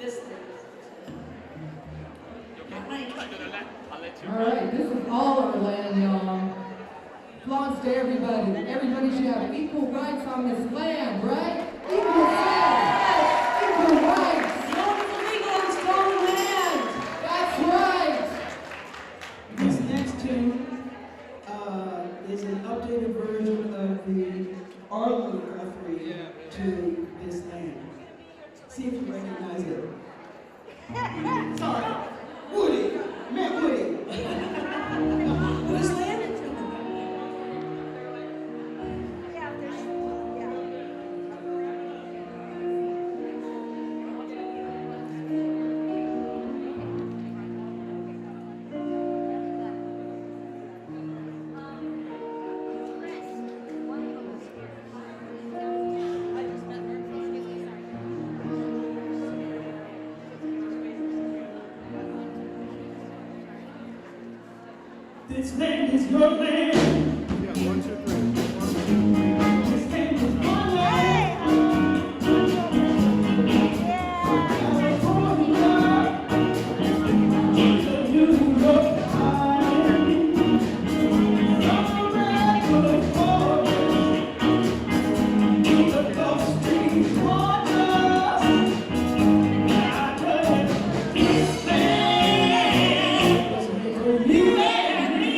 All right, this is all our land, y'all. Belongs to everybody. Everybody should have equal rights on this land, right? Equal land. Equal rights. No one's illegal on stolen land. That's right. This next tune is an updated version of the Arlo Guthrie to this land. See if you recognize it. Sorry, Woody. Matt Woody. Whose land? This land is your land. Yeah, 1, 2, 3. This land is your land. California, New York Island, from the redwood forest to the Gulf Stream waters. I love this land for you and me.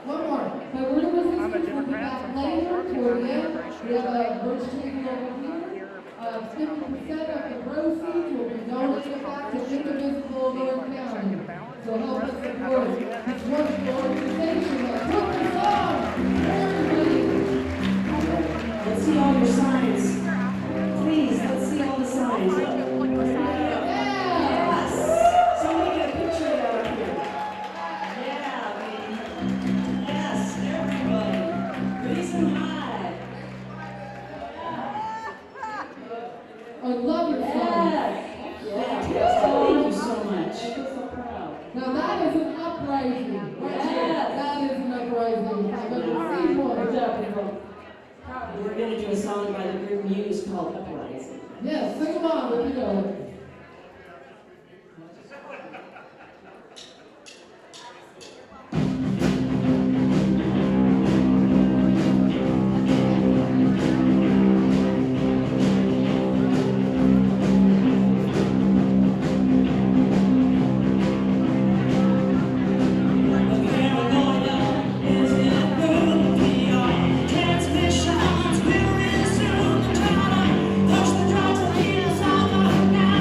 One more. But we're going to listen to we'll be back later toward the end. We have a birch tree over here. 50% of the proceeds will be donated back to Indivisible North County. So help us support this wonderful organization that took us on. Everybody. Let's see all your signs. Please, let's see all the signs. Yes! Somebody get a picture of that up here. Yeah, baby. Yes, everybody. Raise them high. I love your song. Yes. Thank you so much. I feel so proud. Now that is an uprising. Yes. That is an uprising. I've never seen one. Good job, people. We're going to do a song by the group Muse called Uprising. Yes, sing along with you know. Transmissions will resume. Push the drugs, lead us all go now.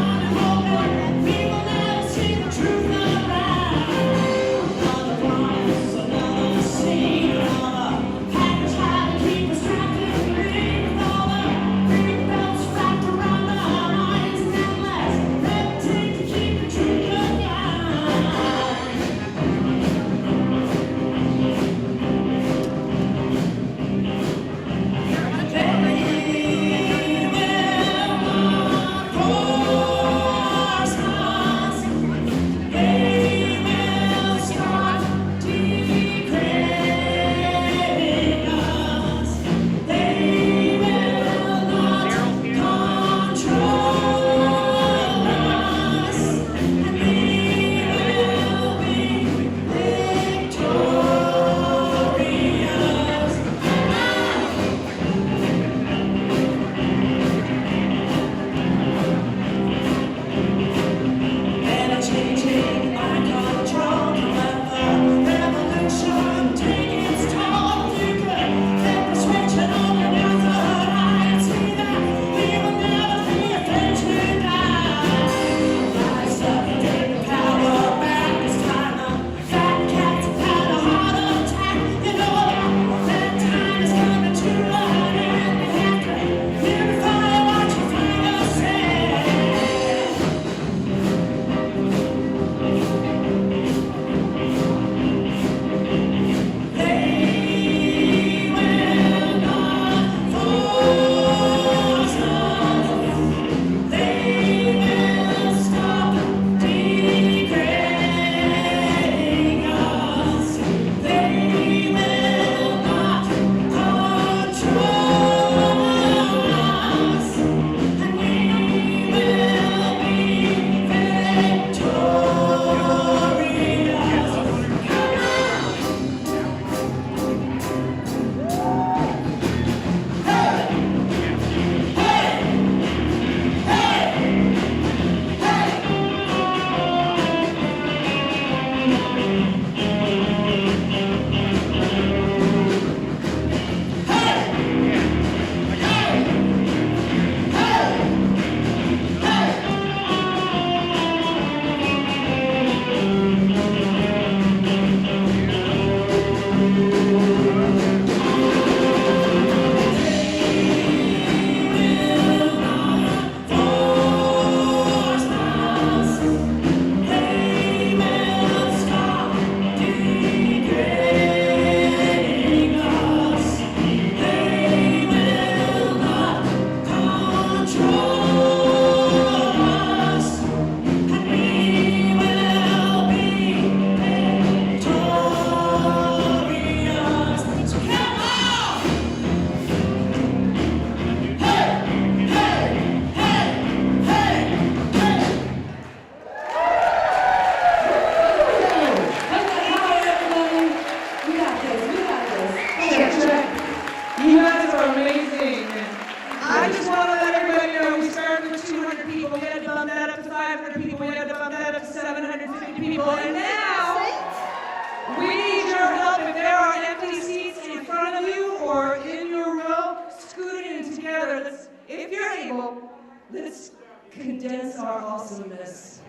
condense our awesomeness.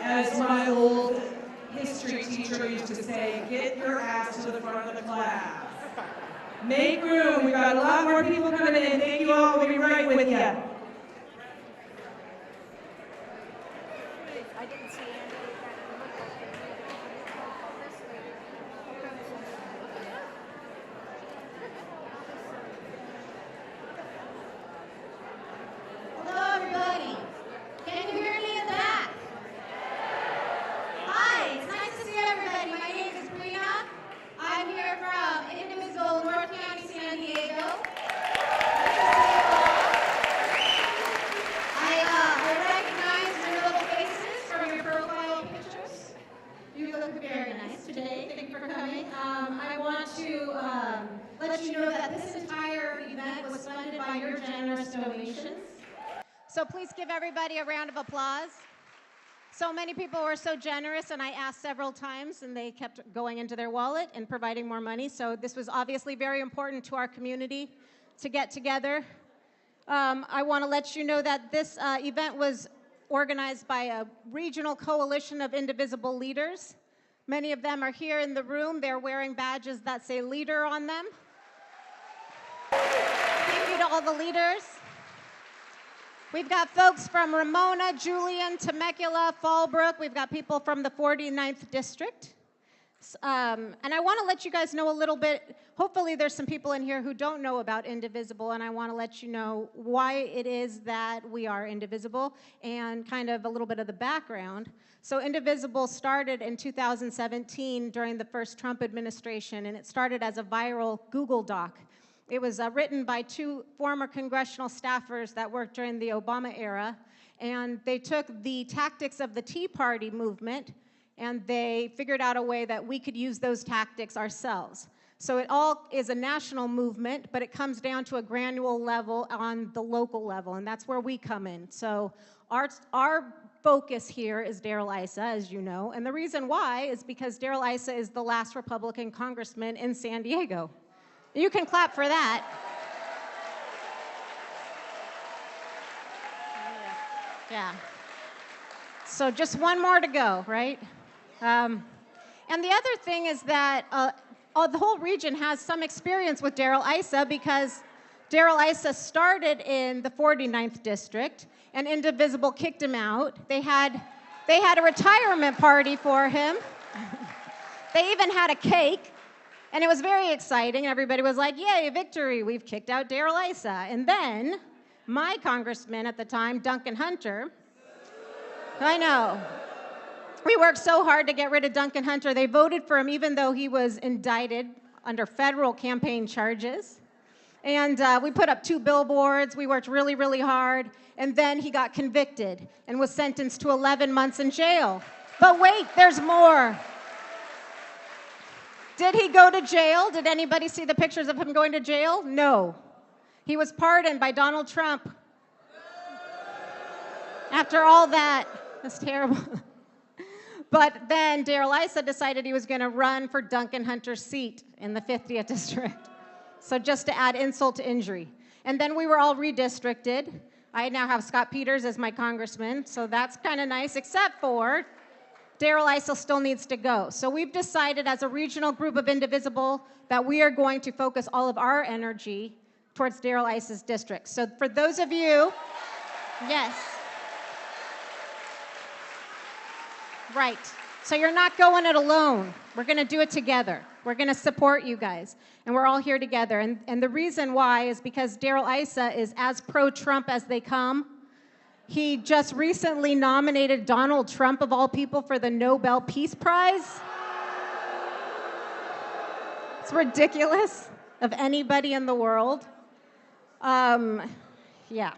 As my old history teacher used to say, get your ass to the front of the class. Make room, we've got a lot more people coming in. Thank you all, we'll be right with you. I didn't see Andy. Hello, everybody. Can you hear me in the back? Hi, it's nice to see everybody. My name is Brina. I'm here from Indivisible, North County, San Diego. I recognize your little faces from your profile pictures. You look very nice today. Thank you for coming. I want to let you know that this entire event was funded by your generous donations. So please give everybody a round of applause. So many people were so generous, and I asked several times, and they kept going into their wallet and providing more money. So this was obviously very important to our community to get together. I want to let you know that this event was organized by a regional coalition of Indivisible leaders. Many of them are here in the room. They're wearing badges that say leader on them. Thank you to all the leaders. We've got folks from Ramona, Julian, Temecula, Fallbrook. We've got people from the 49th District. And I want to let you guys know a little bit. Hopefully there's some people in here who don't know about Indivisible, and I want to let you know why it is that we are Indivisible and kind of a little bit of the background. So Indivisible started in 2017 during the first Trump administration, and it started as a viral Google Doc. It was written by two former congressional staffers that worked during the Obama era, and they took the tactics of the Tea Party movement, and they figured out a way that we could use those tactics ourselves. So it all is a national movement, but it comes down to a granular level on the local level, and that's where we come in. So our focus here is Darrell Issa, as you know, and the reason why is because Darrell Issa is the last Republican congressman in San Diego. You can clap for that. Yeah. So just one more to go, right? And the other thing is that the whole region has some experience with Darrell Issa because Darrell Issa started in the 49th District, and Indivisible kicked him out. They had a retirement party for him. They even had a cake. And it was very exciting. Everybody was like, yay, victory, we've kicked out Darrell Issa. And then my congressman at the time, Duncan Hunter, I know, we worked so hard to get rid of Duncan Hunter. They voted for him even though he was indicted under federal campaign charges. And we put up 2 billboards. We worked really, really hard. And then he got convicted and was sentenced to 11 months in jail. But wait, there's more. Did he go to jail? Did anybody see the pictures of him going to jail? No. He was pardoned by Donald Trump. After all that, that's terrible. But then Darrell Issa decided he was going to run for Duncan Hunter's seat in the 50th District. So just to add insult to injury. And then we were all redistricted. I now have Scott Peters as my congressman, so that's kind of nice, except for Darrell Issa still needs to go. So we've decided as a regional group of Indivisible that we are going to focus all of our energy towards Darrell Issa's district. So for those of you, yes. Right. So you're not going it alone. We're going to do it together. We're going to support you guys. And we're all here together. And the reason why is because Darrell Issa is as pro-Trump as they come. He just recently nominated Donald Trump, of all people, for the Nobel Peace Prize. It's ridiculous of anybody in the world. Yeah.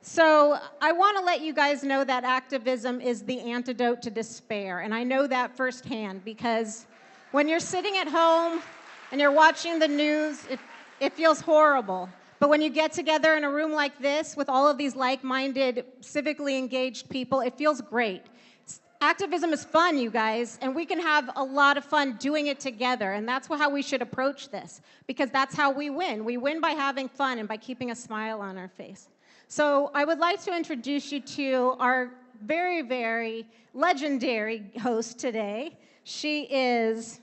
So I want to let you guys know that activism is the antidote to despair. And I know that firsthand because when you're sitting at home and you're watching the news, it feels horrible. But when you get together in a room like this with all of these like-minded, civically engaged people, it feels great. Activism is fun, you guys, and we can have a lot of fun doing it together, and that's how we should approach this, because that's how we win. We win by having fun and by keeping a smile on our face. So I would like to introduce you to our very, very legendary host today. She is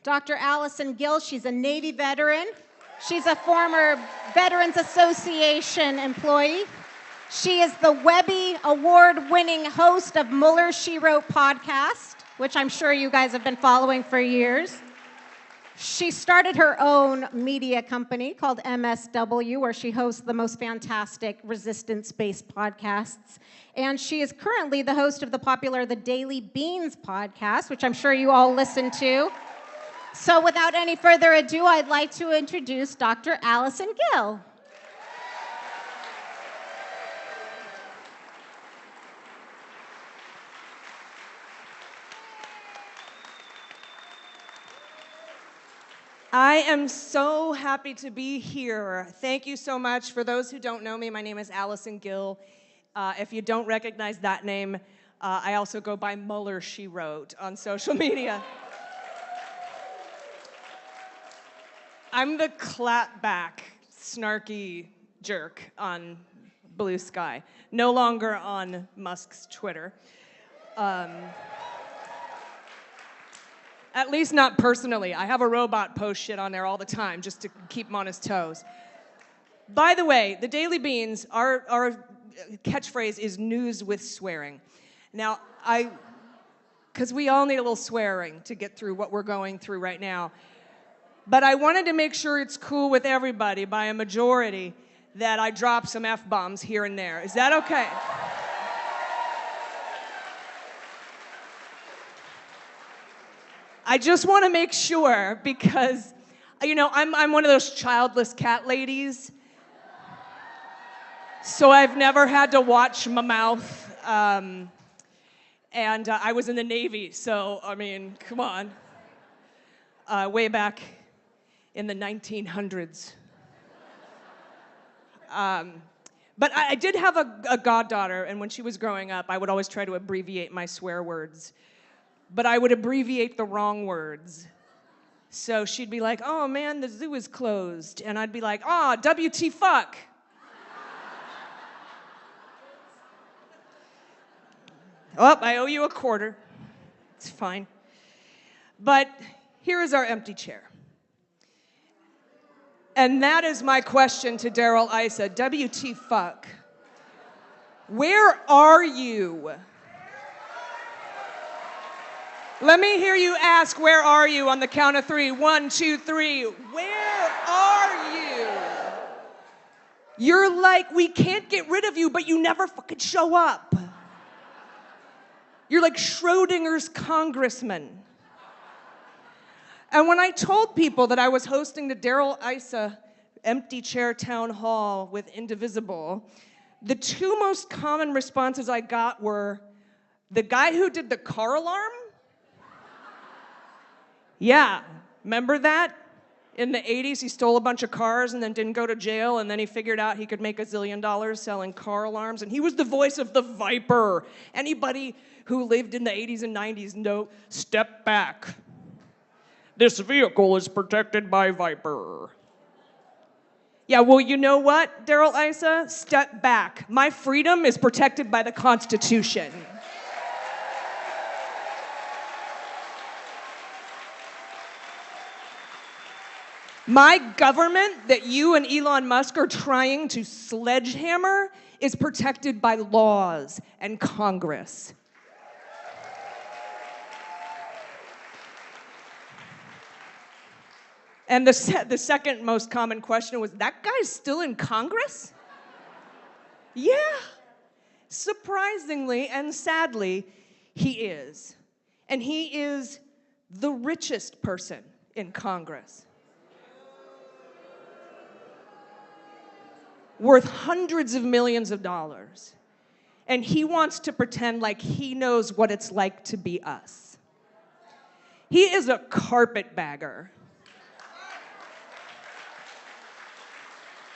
Dr. Allison Gill. She's a Navy veteran. She's a former Veterans Association employee. She is the Webby Award-winning host of Mueller, She Wrote podcast, which I'm sure you guys have been following for years. She started her own media company called MSW, where she hosts the most fantastic resistance-based podcasts. And she is currently the host of the popular The Daily Beans podcast, which I'm sure you all listen to. So without any further ado, I'd like to introduce Dr. Allison Gill. I am so happy to be here. Thank you so much. For those who don't know me, my name is Allison Gill. If you don't recognize that name, I also go by Mueller, She Wrote on social media. I'm the clapback, snarky jerk on Blue Sky. No longer on Musk's Twitter. At least not personally. I have a robot post shit on there all the time just to keep him on his toes. By the way, the Daily Beans, our catchphrase is news with swearing. Now, because we all need a little swearing to get through what we're going through right now. But I wanted to make sure it's cool with everybody by a majority that I drop some F-bombs here and there. Is that okay? I just want to make sure because, I'm one of those childless cat ladies. So I've never had to watch my mouth. And I was in the Navy, so, come on. Way back in the 1900s. But I did have a goddaughter, and when she was growing up, I would always try to abbreviate my swear words. But I would abbreviate the wrong words. So she'd be like, oh man, the zoo is closed. And I'd be like, WT fuck. Oh, I owe you a quarter. It's fine. But here is our empty chair. And that is my question to Daryl Issa. WT fuck. Where are you? Let me hear you ask, where are you on the count of 3? 1, 2, 3. Where are you? You're like, we can't get rid of you, but you never fucking show up. You're like Schrodinger's congressman. And when I told people that I was hosting the Daryl Issa Empty Chair Town Hall with Indivisible, the 2 most common responses I got were, the guy who did the car alarm? Yeah, remember that? In the 80s, he stole a bunch of cars and then didn't go to jail, and then he figured out he could make $1 zillion selling car alarms, and he was the voice of the Viper. Anybody who lived in the 80s and 90s know, step back. This vehicle is protected by Viper. Yeah, well, you know what, Daryl Issa? Step back. My freedom is protected by the Constitution. My government that you and Elon Musk are trying to sledgehammer is protected by laws and Congress. And the second most common question was, that guy's still in Congress? Yeah. Surprisingly and sadly, he is. And he is the richest person in Congress. Worth hundreds of millions of dollars. And he wants to pretend like he knows what it's like to be us. He is a carpetbagger.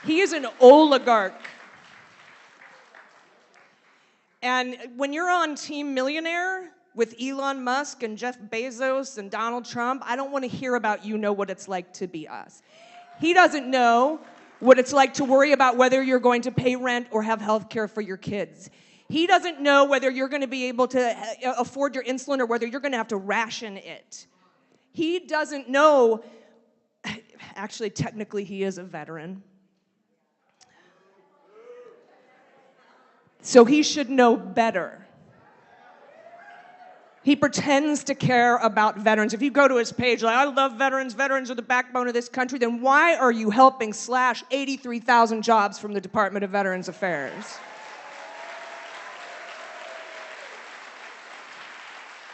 He is an oligarch. And when you're on Team Millionaire, with Elon Musk and Jeff Bezos and Donald Trump. I don't want to hear about you know what it's like to be us. He doesn't know what it's like to worry about whether you're going to pay rent or have health care for your kids. He doesn't know whether you're going to be able to afford your insulin or whether you're going to have to ration it. He doesn't know, actually, technically, he is a veteran. So he should know better. He pretends to care about veterans. If you go to his page, like, I love veterans, veterans are the backbone of this country, then why are you helping slash 83,000 jobs from the Department of Veterans Affairs?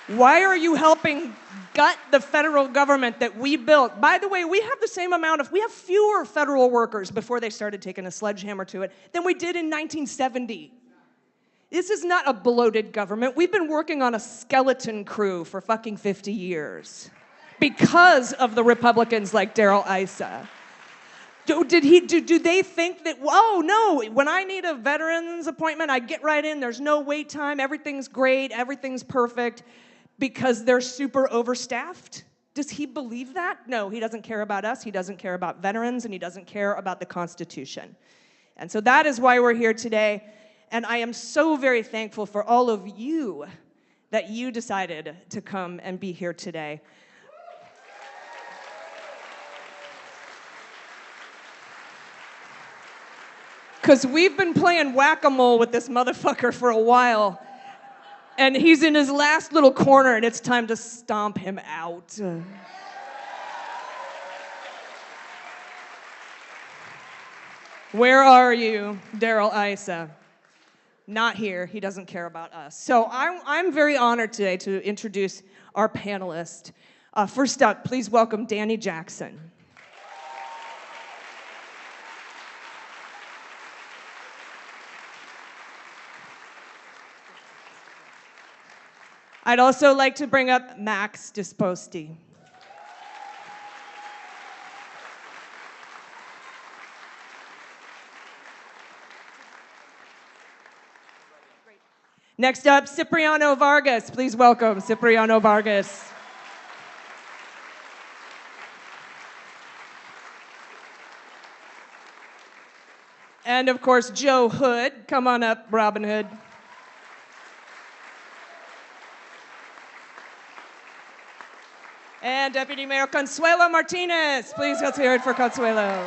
Why are you helping gut the federal government that we built? By the way, we have the same amount of, we have fewer federal workers before they started taking a sledgehammer to it than we did in 1970. This is not a bloated government. We've been working on a skeleton crew for fucking 50 years because of the Republicans like Darrell Issa. Do they think that, oh no, when I need a veterans appointment, I get right in, there's no wait time, everything's great, everything's perfect, because they're super overstaffed? Does he believe that? No, he doesn't care about us, he doesn't care about veterans, and he doesn't care about the Constitution. And so that is why we're here today. And I am so very thankful for all of you that you decided to come and be here today. Because we've been playing whack-a-mole with this motherfucker for a while. And he's in his last little corner, and it's time to stomp him out. Where are you, Darrell Issa? Not here. He doesn't care about us. So I'm very honored today to introduce our panelists. First up, please welcome Danny Jackson. I'd also like to bring up Max Disposti. Next up, Cipriano Vargas. Please welcome Cipriano Vargas. And of course, Joe Hood. Come on up, Robin Hood. And Deputy Mayor Consuelo Martinez. Please let's hear it for Consuelo.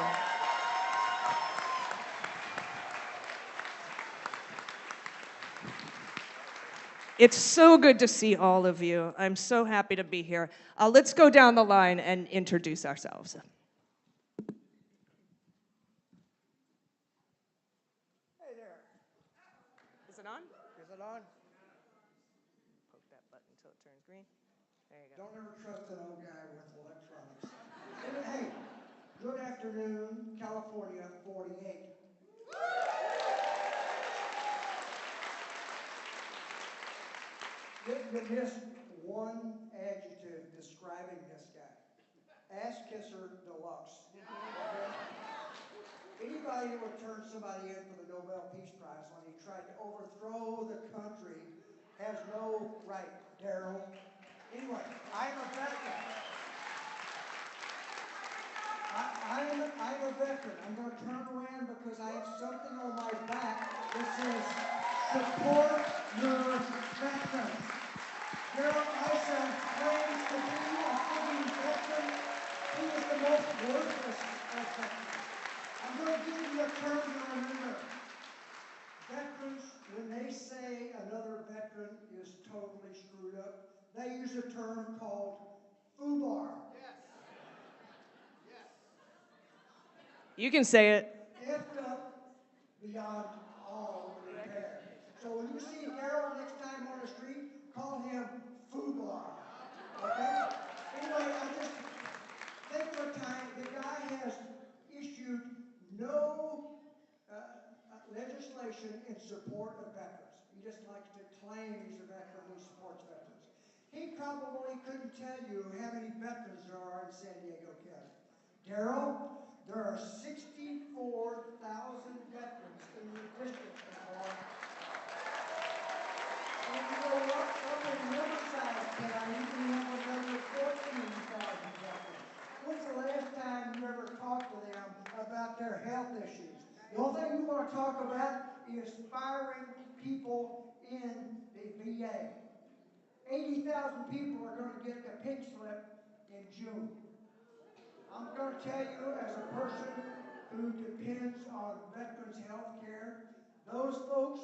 It's so good to see all of you. I'm so happy to be here. Let's go down the line and introduce ourselves. Hey there. Is it on? Is it on? Poke that button until it turns green. There you go. Don't ever trust an old guy with electronics. Hey, good afternoon, California 48. You missed one adjective describing this guy. Ass kisser deluxe. Okay? Anybody that would turn somebody in for the Nobel Peace Prize when he tried to overthrow the country has no right, Darrell. Anyway, I'm a veteran. I'm a veteran. I'm going to turn around because I have something on my back that says, support your veterans. Darrell Issa claims to be a fucking veteran. He is the most worthless of veterans. I'm going to give you a term to remember. Veterans, when they say another veteran is totally screwed up, they use a term called FUBAR. You can say it. Effed up beyond all repair. So when you see Darrell next time on the street, call him FUBAR. Okay? Anyway, I just think of a time the guy has issued no legislation in support of veterans. He just likes to claim he's a veteran, he supports veterans. He probably couldn't tell you how many veterans there are in San Diego County. Darrell, there are 64,000 veterans in your district. When you go up in Riverside, going to talk about the aspiring people in the VA. 80,000 people are going to get the pink slip in June. I'm going to tell you, as a person who depends on veterans' health care, those folks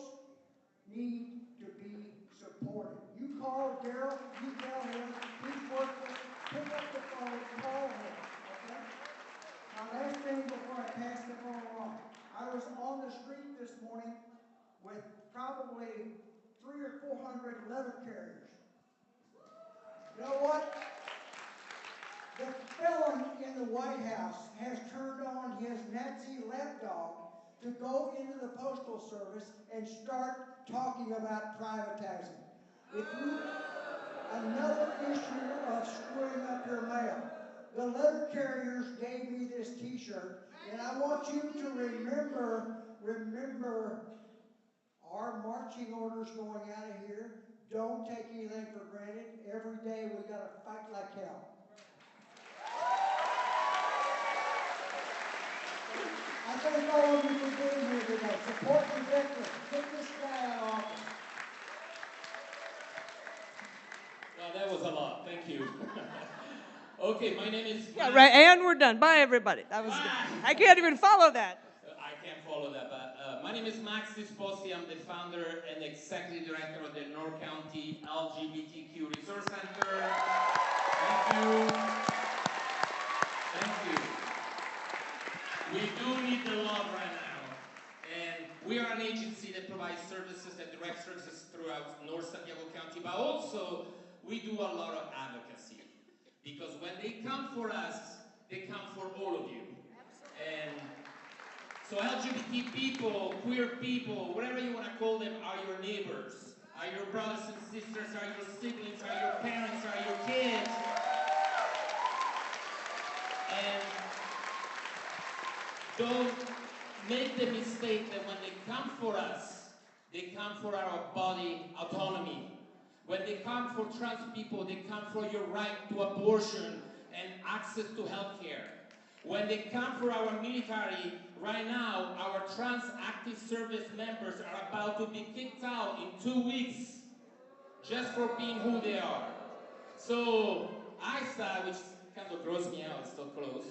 need to be supported. You call Daryl, you tell him, he's working, pick up the phone, call him, okay? Now, last thing before I pass the phone along, I was on the street this morning with probably 300 or 400 letter carriers. You know what? The felon in the White House has turned on his Nazi lapdog to go into the Postal Service and start talking about privatizing. If you, another issue of screwing up your mail. The letter carriers gave me this t-shirt, and I want you to remember our marching orders going out of here. Don't take anything for granted. Every day we got to fight like hell. I thank all of you for being here today. Support the veterans. Get this guy out of office. Well, that was a lot. Thank you. Okay, my name is... Yeah, right, and we're done. Bye, everybody. That was good. I can't even follow that. I can't follow that, but my name is Max Disposi. I'm the founder and executive director of the North County LGBTQ Resource Center. Thank you. Thank you. We do need the love right now. And we are an agency that provides services, that directs services throughout North Santiago County, but also we do a lot of advocacy. Because when they come for us, they come for all of you. And so LGBT people, queer people, whatever you want to call them, are your neighbors, are your brothers and sisters, are your siblings, are your parents, are your kids. And don't make the mistake that when they come for us, they come for our body autonomy. When they come for trans people, they come for your right to abortion and access to health care. When they come for our military, right now, our trans active service members are about to be kicked out in 2 weeks just for being who they are. So ISA, which kind of grossed me out, it's so close.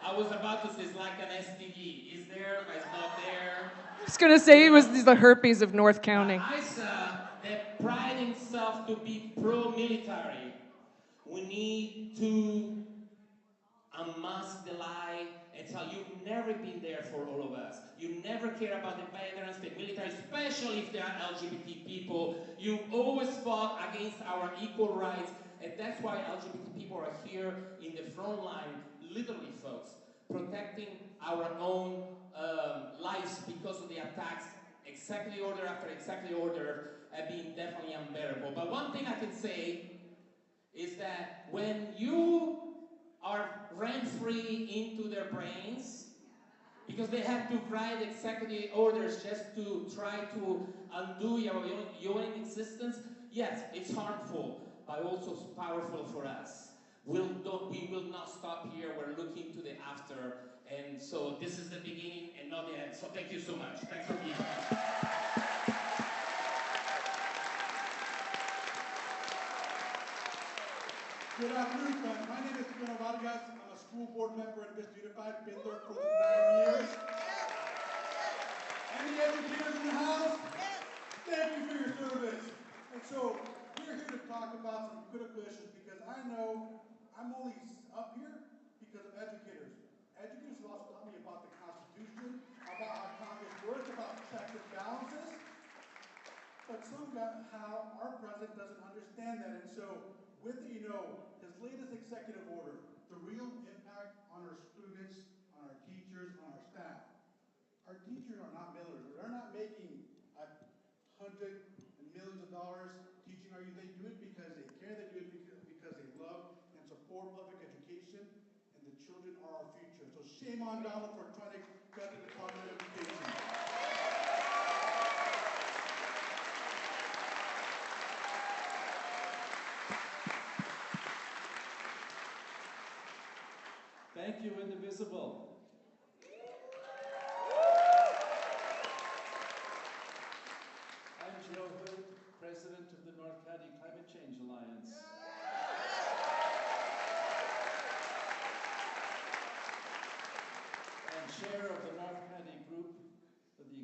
I was about to say it's like an STD. Is there, but it's not there. I was going to say it was the herpes of North County. ISA, that pride himself to be pro-military, we need to unmask the lie and tell you've never been there for all of us. You never care about the veterans, the military, especially if they are LGBT people. You always fought against our equal rights, and that's why LGBT people are here in the front line, literally, folks, protecting our own lives because of the attacks. Executive order after executive order have been definitely unbearable. But one thing I can say is that when you are rent-free into their brains, because they have to write executive orders just to try to undo your own existence, yes, it's harmful, but also powerful for us. We will not stop here. We're looking to the after. And so this is the beginning and not the end. So thank you so much. Thanks for being here. Good afternoon, friends. My name is Pedro Vargas. I'm a school board member in Vista Unified. Been there for 9 years. Any educators in the house? Thank you for your service. And so we're here to talk about some critical issues because I know I'm only up here because of educators. Educators have also taught me about the Constitution, about how Congress works, about checks and balances. But somehow our president doesn't understand that. And so with, his latest executive order, the real impact on our students, on our teachers, on our staff. Our teachers are not millers. They're not making hundreds and millions of dollars teaching our youth. They do it because they care. They do it because they love and support public education, and the children are our future. So shame on Donald for trying to cut the Department of Education. Thank you, Indivisible.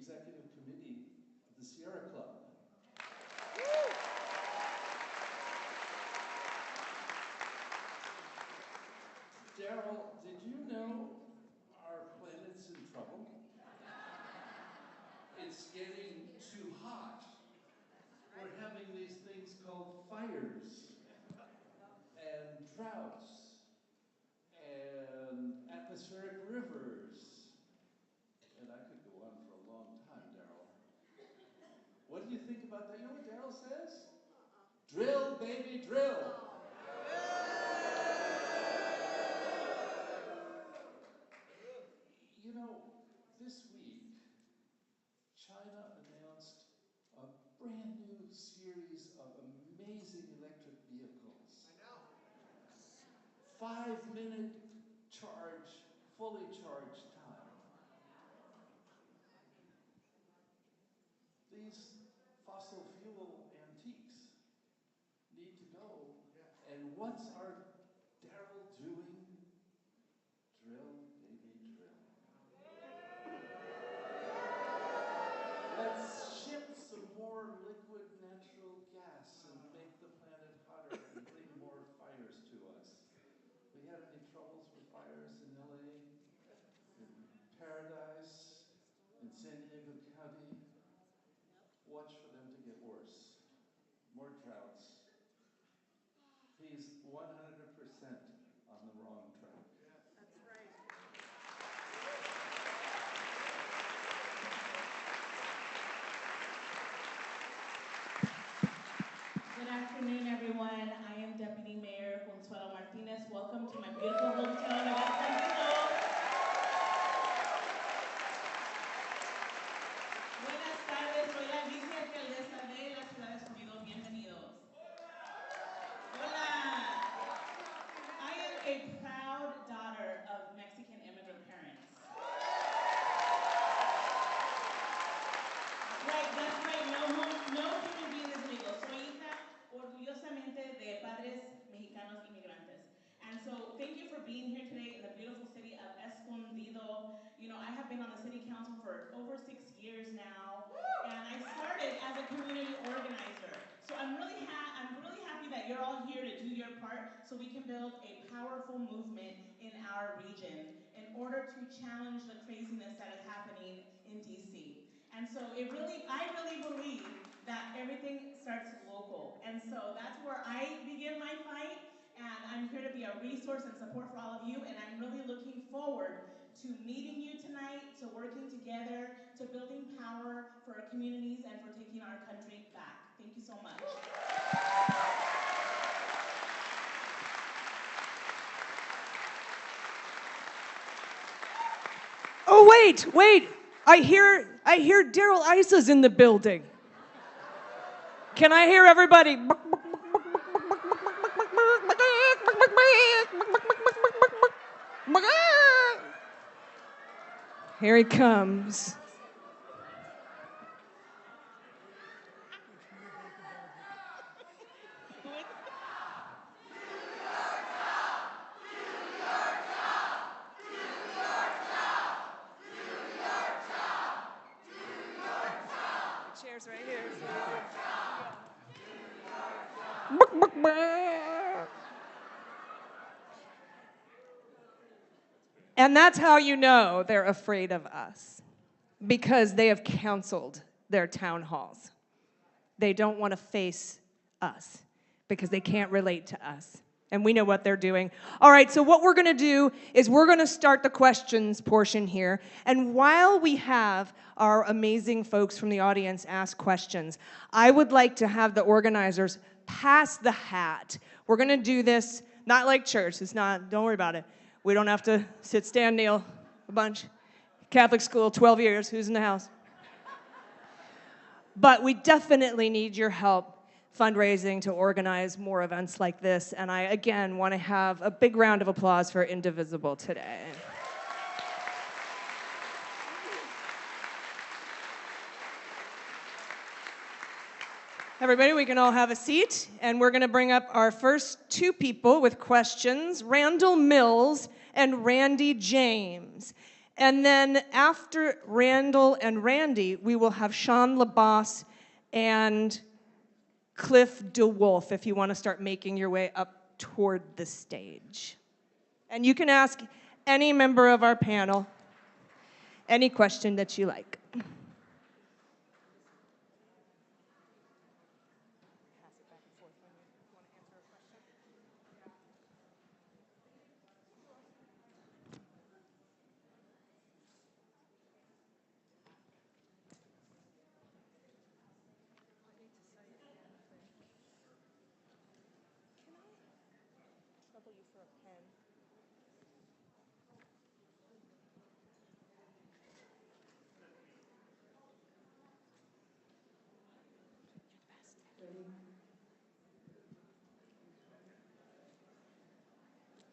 executive committee of the Sierra Club. Daryl, did you know our planet's in trouble? It's getting too hot. We're having these things called fires and droughts and atmospheric rivers. And I could go on for a long time, Daryl. What do you think about that? You know what Daryl says? Drill, baby, drill. You know, this week, China announced a brand new series of amazing electric vehicles. I know. 5-minute charge, fully charged time. These fossil fuel antiques need to go. And what's our Daryl doing? Drill, baby, drill. Let's ship some more liquid natural gas and make the planet hotter and bring more fires to us. We had any troubles with fires in LA, in Paradise, in San Diego County? Watch for them to get worse. More droughts. He's 100% on the wrong track. That's right. Good afternoon, everyone. I am Deputy Mayor Consuelo Martinez. Welcome to my beautiful hometown of Indivisible. Buenas tardes, soy la vicealcaldesa de la ciudad de Escondido. Bienvenidos. Hola. I am a proud daughter of Mexican immigrant parents. That's right. No human being is legal. Soy hija orgullosamente de padres mexicanos inmigrantes. And so thank you for being here today in the beautiful city of Escondido. You know, I have been on the city council for over 6 years now, and I started as a community organizer. So I'm really happy that you're all here to do your part so we can build a powerful movement in our region in order to challenge the craziness that is happening in DC. And so I really believe that everything starts local. And so that's where I begin my fight. And I'm here to be a resource and support for all of you. And I'm really looking forward to meeting you tonight, to working together, to building power for our communities and for taking our country back. Thank you so much. Oh, wait. I hear Daryl Isa's in the building. Can I hear everybody? Here he comes. The chair's right here. And that's how you know they're afraid of us, because they have canceled their town halls. They don't want to face us because they can't relate to us. And we know what they're doing. All right, so what we're going to do is we're going to start the questions portion here. And while we have our amazing folks from the audience ask questions, I would like to have the organizers pass the hat. We're going to do this not like church. Don't worry about it. We don't have to sit, stand, kneel a bunch. Catholic school, 12 years. Who's in the house? But we definitely need your help fundraising to organize more events like this. And I, again, want to have a big round of applause for Indivisible today. Everybody, we can all have a seat, and we're going to bring up our first two people with questions, Randall Mills and Randy James. And then after Randall and Randy, we will have Sean LaBosse and Cliff DeWolf, if you want to start making your way up toward the stage. And you can ask any member of our panel any question that you like.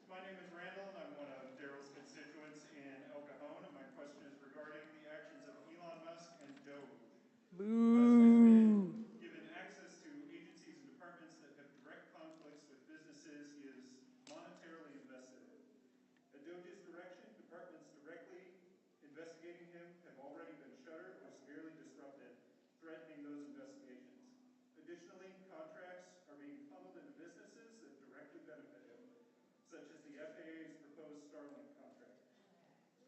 My name is Randall, and I'm one of Daryl's constituents in El Cajon, and my question is regarding the actions of Elon Musk and Doge. Musk has been given access to agencies and departments that have direct conflicts with businesses he is monetarily invested in. At Doge's direction, departments directly investigating him have already been shuttered or severely disrupted, threatening those investigations. Additionally, contracts are being funneled into businesses that directly benefit him, such as the FAA's proposed Starlink contract.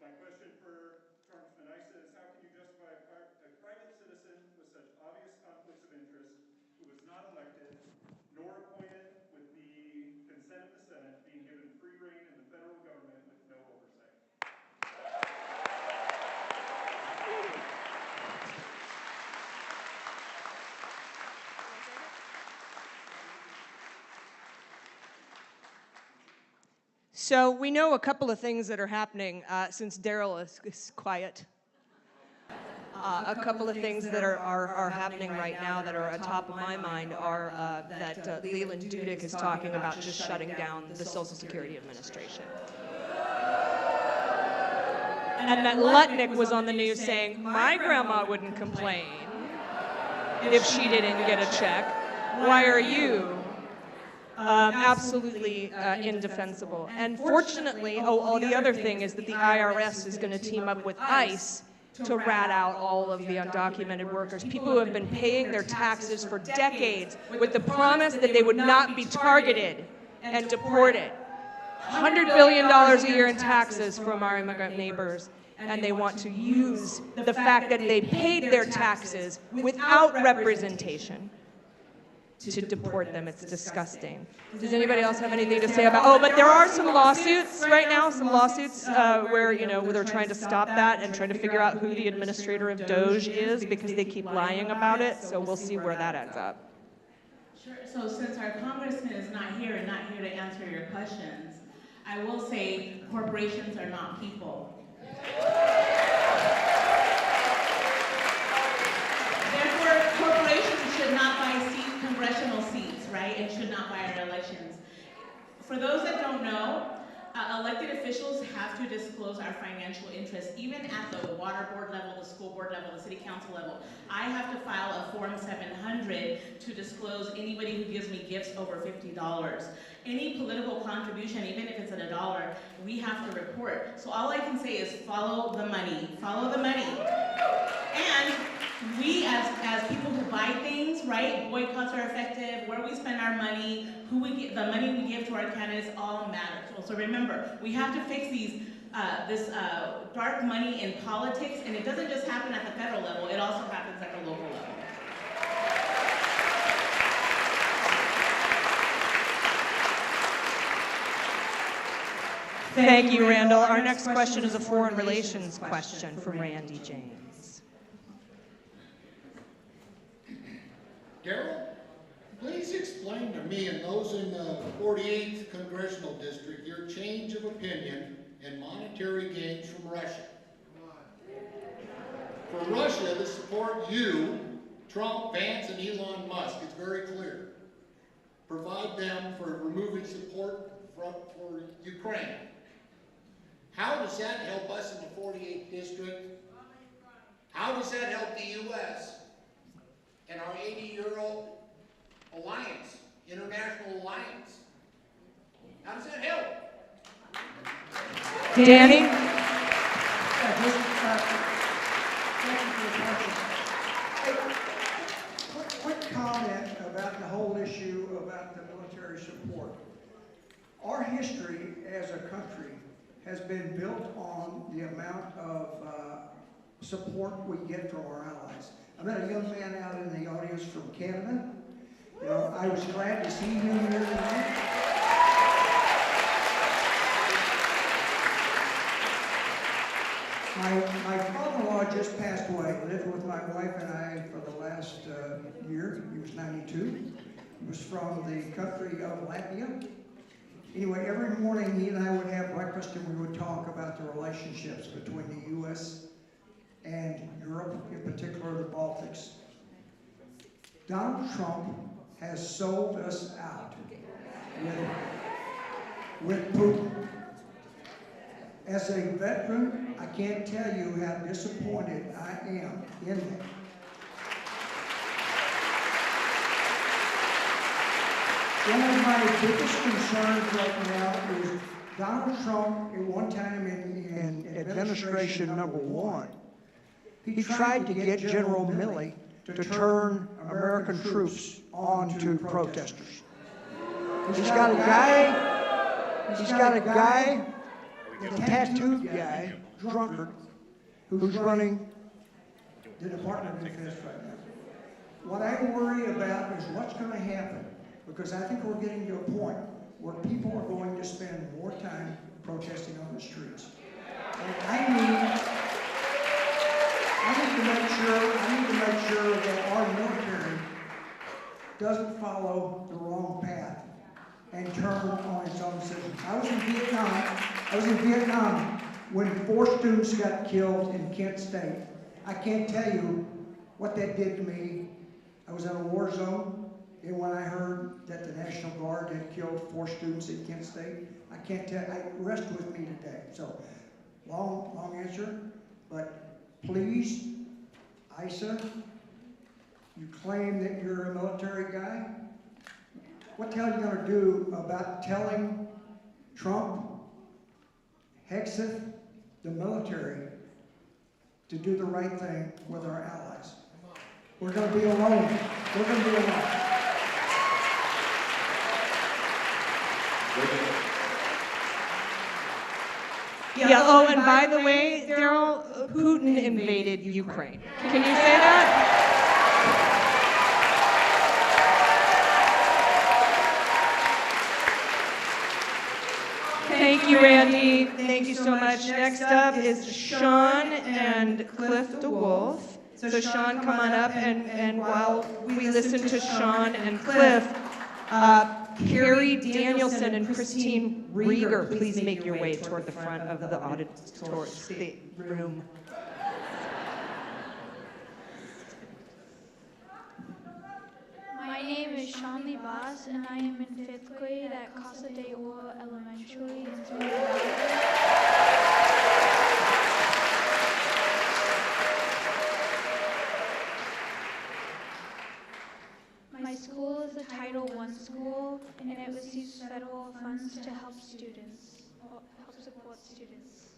My question for Congressman Issa is, how can you justify a private citizen with such obvious conflicts of interest who was not elected nor appointed with the consent of the Senate being given free rein in the federal government with no oversight? So we know a couple of things that are happening since Daryl is quiet. A couple of things that are happening right now that are atop of my mind are that Leland Dudick is talking about just shutting down the Social Security Administration. And that Lutnick was on the news saying, my grandma wouldn't complain if she didn't get a check. Why are you? Absolutely indefensible. And fortunately, the other thing is that the IRS is going to team up with ICE to rat out all of the undocumented workers, people who have been paying their taxes for decades with the promise that they would not be targeted and deported. $100 billion a year in taxes from our immigrant neighbors, and they want to use the fact that they paid their taxes without representation to deport them. It's disgusting. Does anybody else have anything to say about? But there are some lawsuits right now, where they're trying to stop that and trying to figure out who the administrator of Doge is because they keep lying about it. So we'll see where that ends up. Sure. So since our congressman is not here and not here to answer your questions, I will say corporations are not people. Therefore, corporations should not buy congressional seats, right, and should not buy our elections. For those that don't know, elected officials have to disclose our financial interests, even at the water board level, the school board level, the city council level. I have to file a Form 700 to disclose anybody who gives me gifts over $50. Any political contribution, even if it's at $1, we have to report. So all I can say is follow the money. Follow the money. And we, as people who buy things, right, boycotts are effective, where we spend our money, the money we give to our candidates all matters. So remember, we have to fix this dark money in politics, and it doesn't just happen at the federal level, it also happens at the local level. Thank you, Randall. Our next question is a foreign relations question from Randy James. Daryl, please explain to me and those in the 48th Congressional District your change of opinion and monetary gains from Russia. For Russia to support you, Trump, Vance, and Elon Musk, it's very clear. Provide them for removing support for Ukraine. How does that help us in the 48th District? How does that help the U.S. and our 80-year-old alliance, international alliance? How does that help? Danny? Quick comment about the whole issue about the military support. Our history as a country has been built on the amount of support we get from our allies. I met a young man out in the audience from Canada. You know, I was glad to see him here tonight. My father-in-law just passed away. He lived with my wife and I for the last year. He was 92. He was from the country of Latvia. Anyway, every morning he and I would have breakfast and we would talk about the relationships between the U.S. and Europe, in particular the Baltics. Donald Trump has sold us out with Putin. As a veteran, I can't tell you how disappointed I am in that. One of my biggest concerns right now is Donald Trump, at one time in administration number 1, he tried to get General Milley to turn American troops onto protesters. He's got a guy, a tattooed guy, drunkard, who's running the Department of Defense right now. What I worry about is what's going to happen, because I think we're getting to a point where people are going to spend more time protesting on the streets. And I need to make sure that our military doesn't follow the wrong path and turn on its own citizens. I was in Vietnam when 4 students got killed in Kent State. I can't tell you what that did to me. I was in a war zone, and when I heard that the National Guard had killed 4 students at Kent State, I can't tell, it rests with me today. So, long answer, but please, Isa, you claim that you're a military guy. What the hell are you going to do about telling Trump, Hexeth, the military, to do the right thing with our allies? We're going to be alone. We're going to be alone. Yeah, oh, and by the way, Daryl, Putin invaded Ukraine. Can you say that? Thank you, Randy. Thank you so much. Next up is Sean and Cliff DeWolf. So Sean, come on up, and while we listen to Sean and Cliff, Carrie Danielson and Christine Rieger, please make your way toward the front of the auditorium room. My name is Shanli Bas, and I am in 5th grade at Casa de Oro Elementary in Trinidad. My school is a Title I school, and it receives federal funds to help support students.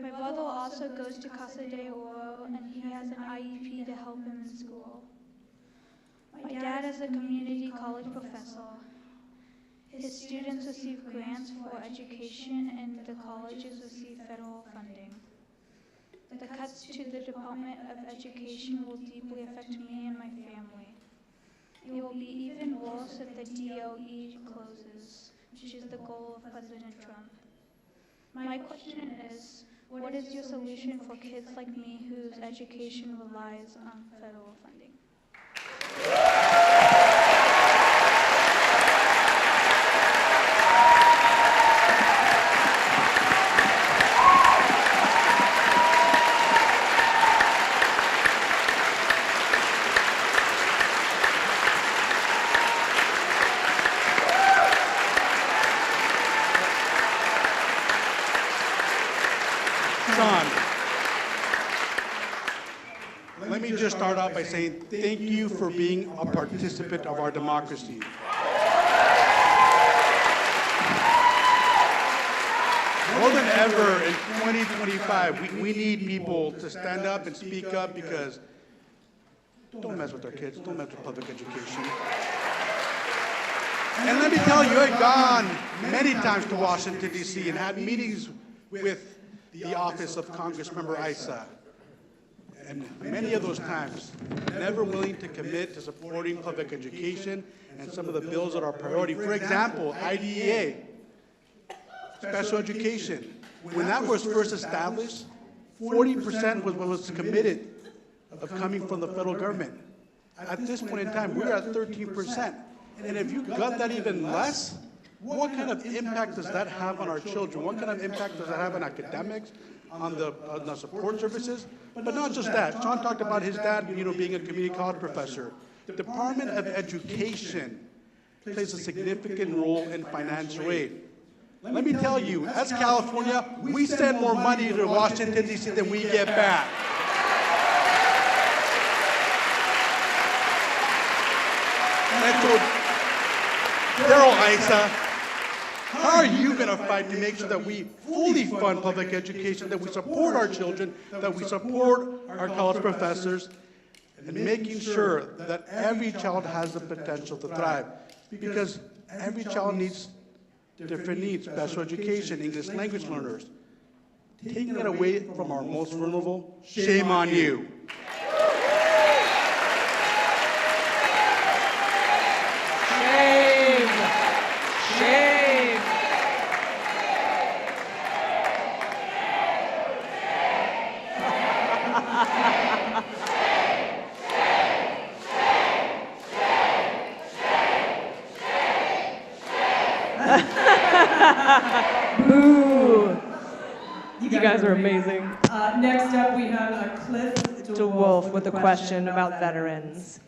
My brother also goes to Casa de Oro, and he has an IEP to help him in school. My dad is a community college professor. His students receive grants for education, and the colleges receive federal funding. The cuts to the Department of Education will deeply affect me and my family. It will be even worse if the DOE closes, which is the goal of President Trump. My question is, what is your solution for kids like me whose education relies on federal funding? Let me just start out by saying thank you for being a participant of our democracy. More than ever in 2025, we need people to stand up and speak up, because don't mess with our kids, don't mess with public education. And let me tell you, I've gone many times to Washington, D.C. and had meetings with the office of Congressmember Issa. And many of those times, never willing to commit to supporting public education and some of the bills that are priority. For example, IDEA, special education. When that was first established, 40% was what was committed of coming from the federal government. At this point in time, we're at 13%. And if you got that even less, what kind of impact does that have on our children? What kind of impact does that have on academics, on the support services? But not just that. Sean talked about his dad, being a community college professor. The Department of Education plays a significant role in financial aid. Let me tell you, as California, we send more money to Washington, D.C. than we get back. And so, Daryl Issa, how are you going to fight to make sure that we fully fund public education, that we support our children, that we support our college professors, and making sure that every child has the potential to thrive? Because every child needs different needs, special education, English language learners. Taking it away from our most vulnerable, shame on you. Shame. Shame. Boo. You guys are amazing. Next up, we have Cliff DeWolf with a question about veterans.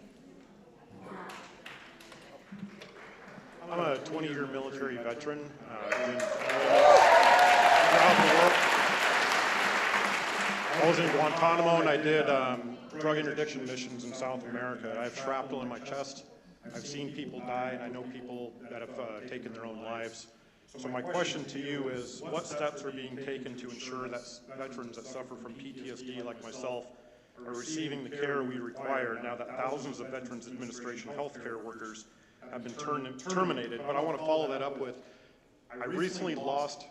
I'm a 20-year military veteran. I was in Guantanamo and I did drug interdiction missions in South America. I have shrapnel in my chest. I've seen people die, and I know people that have taken their own lives. So my question to you is, what steps are being taken to ensure that veterans that suffer from PTSD like myself are receiving the care we require now that thousands of Veterans Administration healthcare workers have been terminated? But I want to follow that up with, I recently lost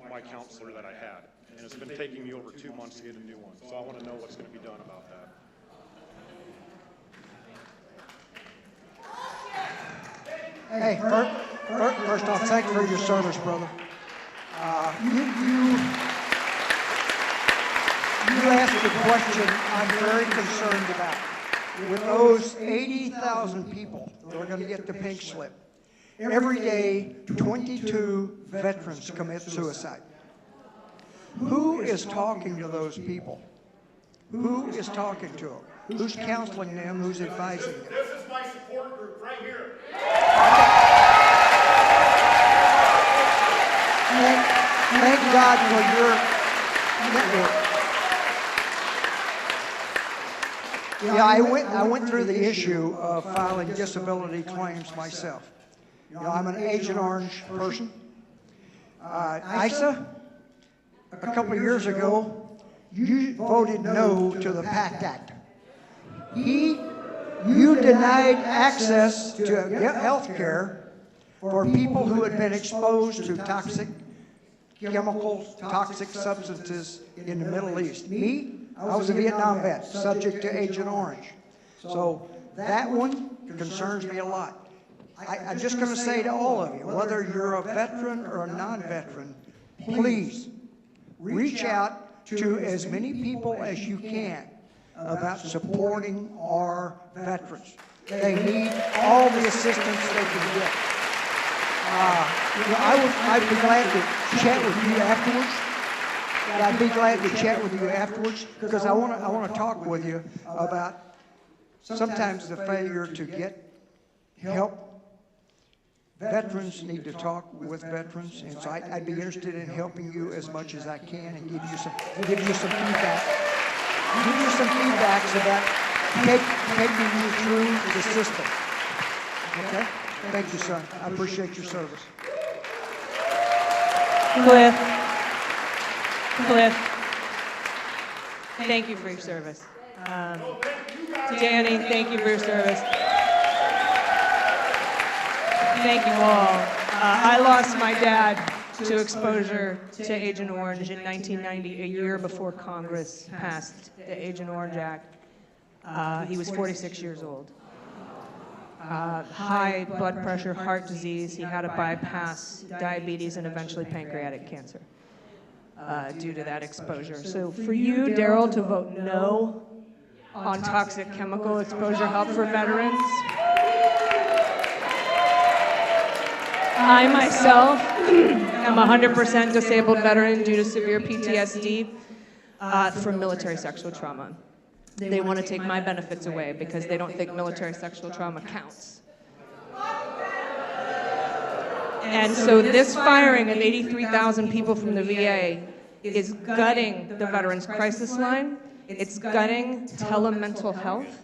my counselor that I had, and it's been taking me over 2 months to get a new one. So I want to know what's going to be done about that. Hey, first off, thank you for your service, brother. You asked a question I'm very concerned about. With those 80,000 people that are going to get the pink slip, every day 22 veterans commit suicide. Who is talking to those people? Who is talking to them? Who's counseling them? Who's advising them? This is my support group right here. Thank God for your network. Yeah, I went through the issue of filing disability claims myself. I'm an Agent Orange person. Issa, a couple of years ago, you voted no to the PACT Act. You denied access to health care for people who had been exposed to toxic chemicals, toxic substances in the Middle East. Me, I was a Vietnam vet, subject to Agent Orange. So that one concerns me a lot. I'm just going to say to all of you, whether you're a veteran or a non-veteran, please reach out to as many people as you can about supporting our veterans. They need all the assistance they can get. I'd be glad to chat with you afterwards. I'd be glad to chat with you afterwards because I want to talk with you about sometimes the failure to get help. Veterans need to talk with veterans, and so I'd be interested in helping you as much as I can and give you some feedback. Give you some feedbacks about taking you through the system. Okay? Thank you, son. I appreciate your service. Cliff, Cliff, thank you for your service. Danny, thank you for your service. Thank you all. I lost my dad to exposure to Agent Orange in 1990, a year before Congress passed the Agent Orange Act. He was 46 years old. High blood pressure, heart disease. He had a bypass, diabetes, and eventually pancreatic cancer due to that exposure. So for you, Daryl, to vote no on toxic chemical exposure help for veterans, I myself am a 100% disabled veteran due to severe PTSD from military sexual trauma. They want to take my benefits away because they don't think military sexual trauma counts. And so this firing of 83,000 people from the VA is gutting the Veterans Crisis Line. It's gutting telemental health.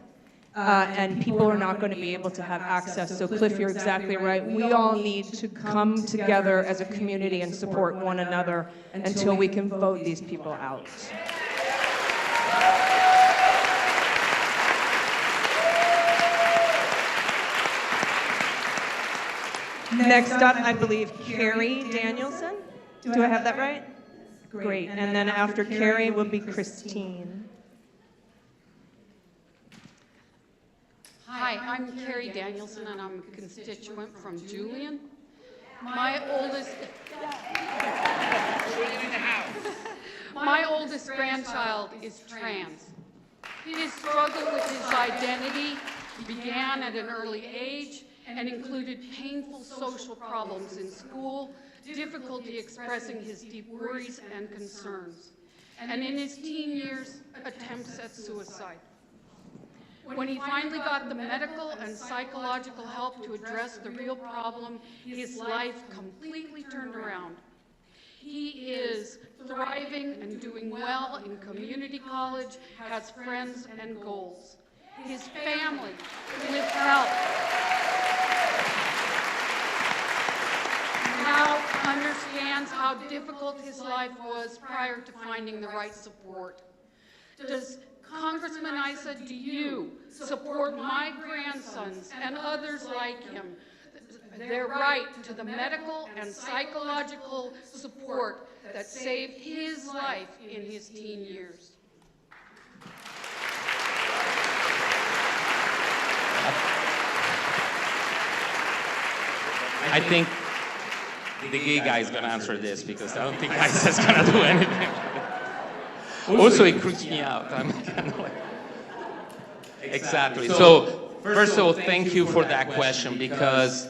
And people are not going to be able to have access. So Cliff, you're exactly right. We all need to come together as a community and support one another until we can vote these people out. Next up, I believe, Carrie Danielson. Do I have that right? Great. And then after Carrie will be Christine. Hi, I'm Carrie Danielson, and I'm a constituent from Julian. My oldest grandchild is trans. His struggle with his identity began at an early age and included painful social problems in school, difficulty expressing his deep worries and concerns, and in his teen years, attempts at suicide. When he finally got the medical and psychological help to address the real problem, his life completely turned around. He is thriving and doing well in community college, has friends and goals. His family, with help, now understands how difficult his life was prior to finding the right support. Does Congressman Issa, do you support my grandsons and others like him, their right to the medical and psychological support that saved his life in his teen years? I think the gay guy is going to answer this because I don't think Isa's going to do anything. Also, it creeps me out. I'm kind of like... Exactly. So, first of all, thank you for that question because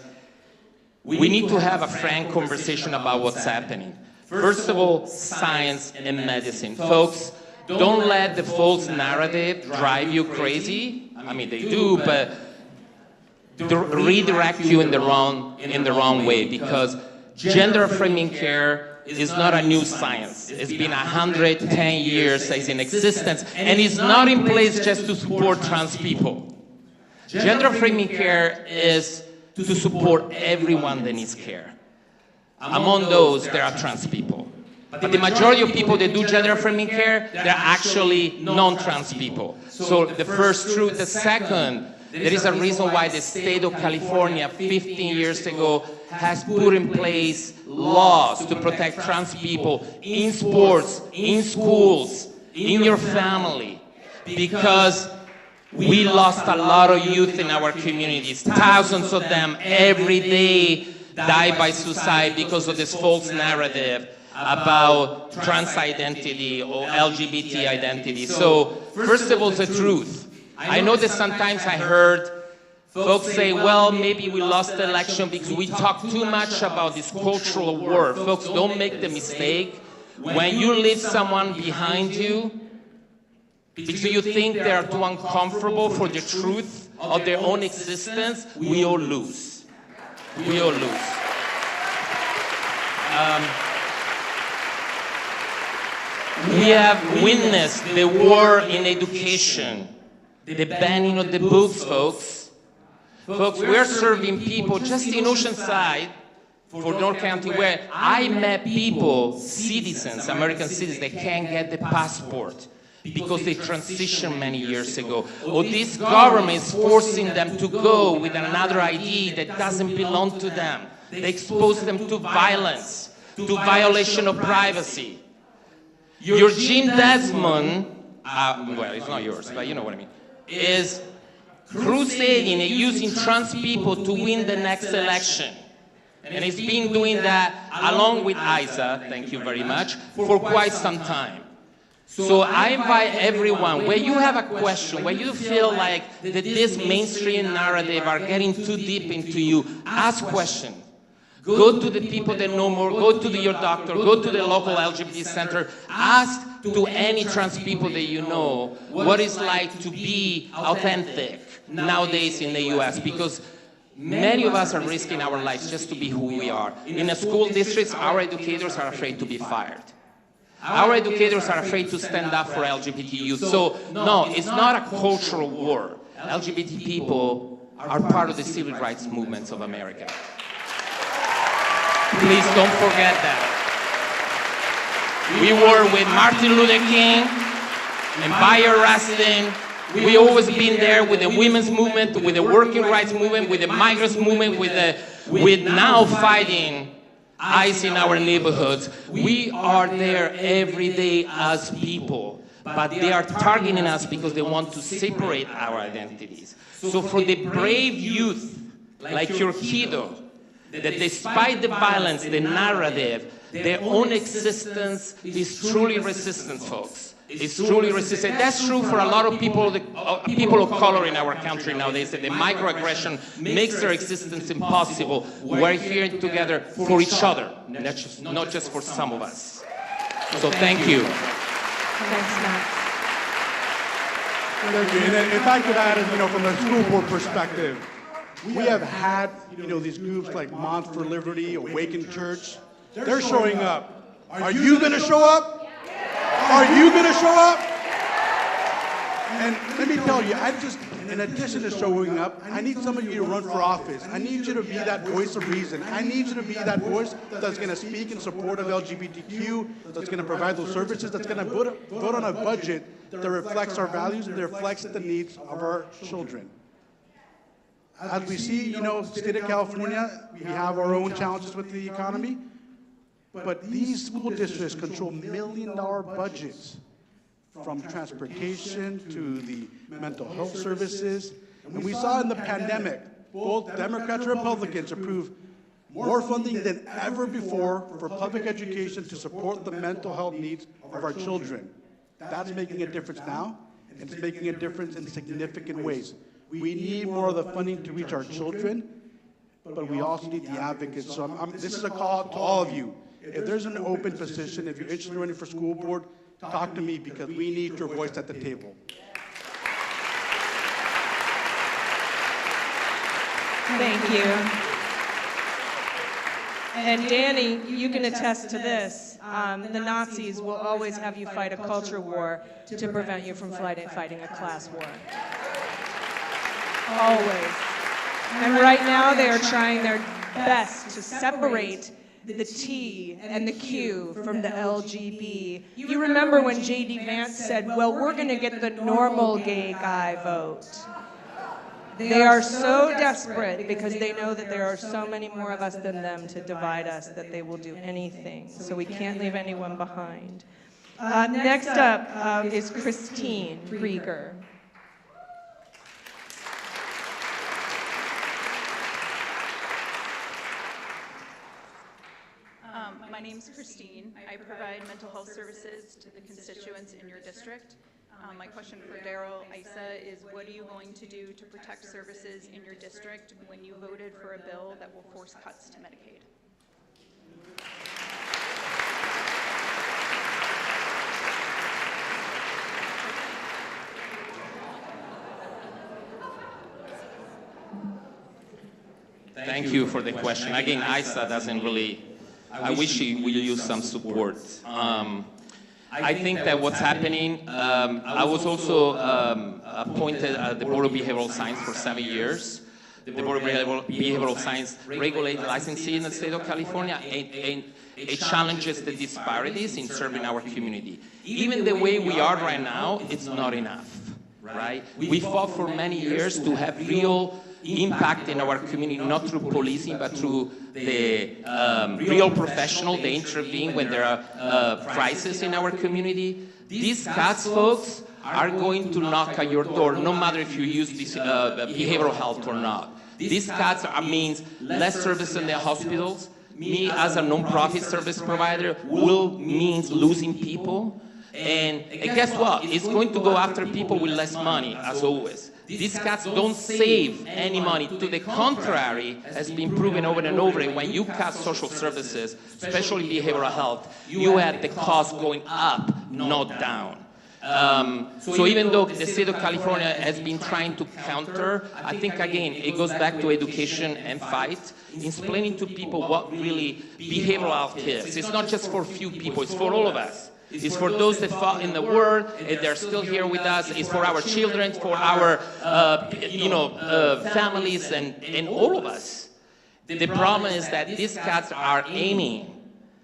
we need to have a frank conversation about what's happening. First of all, science and medicine. Folks, don't let the false narrative drive you crazy. I mean, they do, but redirect you in the wrong way because gender affirming care is not a new science. It's been 110 years it's in existence, and it's not in place just to support trans people. Gender affirming care is to support everyone that needs care. Among those, there are trans people. But the majority of people that do gender affirming care, they're actually non-trans people. So the first truth. The second, there is a reason why the state of California 15 years ago has put in place laws to protect trans people in sports, in schools, in your family, because we lost a lot of youth in our communities. Thousands of them every day die by suicide because of this false narrative about trans identity or LGBT identity. So, first of all, the truth. I know that sometimes I heard folks say, well, maybe we lost the election because we talked too much about this cultural war. Folks, don't make the mistake. When you leave someone behind you because you think they are too uncomfortable for the truth of their own existence, we all lose. We all lose. We have witnessed the war in education, the banning of the books, folks. Folks, we're serving people just in Oceanside for North County, where I met people, citizens, American citizens, that can't get the passport because they transitioned many years ago. Or this government is forcing them to go with another ID that doesn't belong to them. They expose them to violence, to violation of privacy. Your Jim Desmond, well, it's not yours, but you know what I mean, is crusading and using trans people to win the next election. And he's been doing that along with Isa, thank you very much, for quite some time. So I invite everyone, where you have a question, where you feel like that this mainstream narrative are getting too deep into you, ask questions. Go to the people that know more, go to your doctor, go to the local LGBT center, ask to any trans people that you know what it's like to be authentic nowadays in the US, because many of us are risking our lives just to be who we are. In the school districts, our educators are afraid to be fired. Our educators are afraid to stand up for LGBT youth. So, no, it's not a cultural war. LGBT people are part of the civil rights movements of America. Please don't forget that. We were with Martin Luther King and Bayard Rustin. We always been there with the women's movement, with the working rights movement, with the migrants movement, with now fighting ICE in our neighborhoods. We are there every day as people, but they are targeting us because they want to separate our identities. So for the brave youth, like your kiddo, that despite the violence, the narrative, their own existence is truly resistance, folks. It's truly resistant. That's true for a lot of people, people of color in our country nowadays. That the microaggression makes their existence impossible. We're here together for each other, not just for some of us. So thank you. Thanks, Matt. And if I could add, from a school board perspective, we have had, these groups like Moms for Liberty, Awaken Church. They're showing up. Are you going to show up? Are you going to show up? And let me tell you, in addition to showing up, I need some of you to run for office. I need you to be that voice of reason. I need you to be that voice that's going to speak in support of LGBTQ, that's going to provide those services, that's going to vote on a budget that reflects our values and that reflects the needs of our children. As we see, state of California, we have our own challenges with the economy, but these school districts control million-dollar budgets, from transportation to the mental health services. And we saw in the pandemic, both Democrats and Republicans approved more funding than ever before for public education to support the mental health needs of our children. That's making a difference now, and it's making a difference in significant ways. We need more of the funding to reach our children, but we also need the advocates. So this is a call to all of you. If there's an open position, if you're interested in running for school board, talk to me, because we need your voice at the table. Thank you. And Danny, you can attest to this. The Nazis will always have you fight a culture war to prevent you from fighting a class war. Always. And right now they are trying their best to separate the T and the Q from the LGB. You remember when J.D. Vance said, well, we're going to get the normal gay guy vote. They are so desperate because they know that there are so many more of us than them to divide us that they will do anything. So we can't leave anyone behind. Next up is Christine Rieger. My name's Christine. I provide mental health services to the constituents in your district. My question for Daryl Issa is, what are you going to do to protect services in your district when you voted for a bill that will force cuts to Medicaid? Thank you for the question. Again, ISA doesn't really, I wish he would use some support. I think that what's happening, I was also appointed at the Board of Behavioral Science for 7 years. the Board of Behavioral Science regulates licensing in the state of California, and it challenges the disparities in serving our community. Even the way we are right now, it's not enough, right? We fought for many years to have real impact in our community, not through policing, but through the real professional. They intervene when there are crises in our community. These CATS folks are going to knock at your door, no matter if you use this, behavioral health or not. These CATS means less service in the hospitals. Me, as a non-profit service provider, means losing people. And guess what? It's going to go after people with less money, as always. These CATS don't save any money. To the contrary, has been proven over and over. When you cut social services, especially behavioral health, you had the cost going up, not down. So even though the state of California has been trying to counter, I think, again, it goes back to education and fight, explaining to people what really behavioral health is. It's not just for a few people, it's for all of us. It's for those that fought in the war, and they're still here with us. It's for our children, for our families, and all of us. The problem is that these CATS are aiming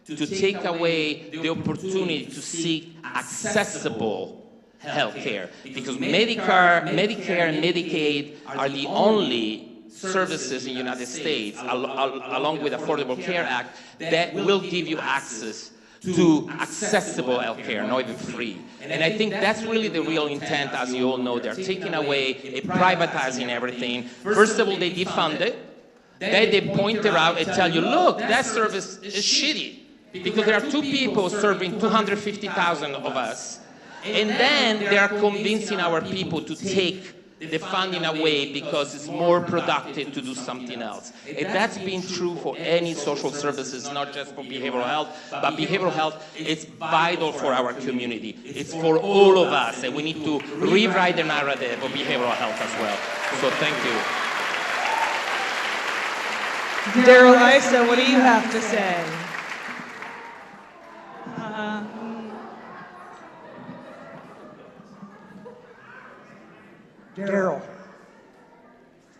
to take away the opportunity to seek accessible health care. Because Medicare and Medicaid are the only services in the United States, along with Affordable Care Act, that will give you access to accessible health care, not even free. And I think that's really the real intent, as you all know. They're taking away, privatizing everything. First of all, they defund it. Then they point it out and tell you, look, that service is shitty. Because there are two people serving 250,000 of us. And then they are convincing our people to take the funding away because it's more productive to do something else. And that's been true for any social services, not just for behavioral health, but behavioral health is vital for our community. It's for all of us, and we need to rewrite the narrative of behavioral health as well. So thank you. Daryl Issa, what do you have to say? Daryl,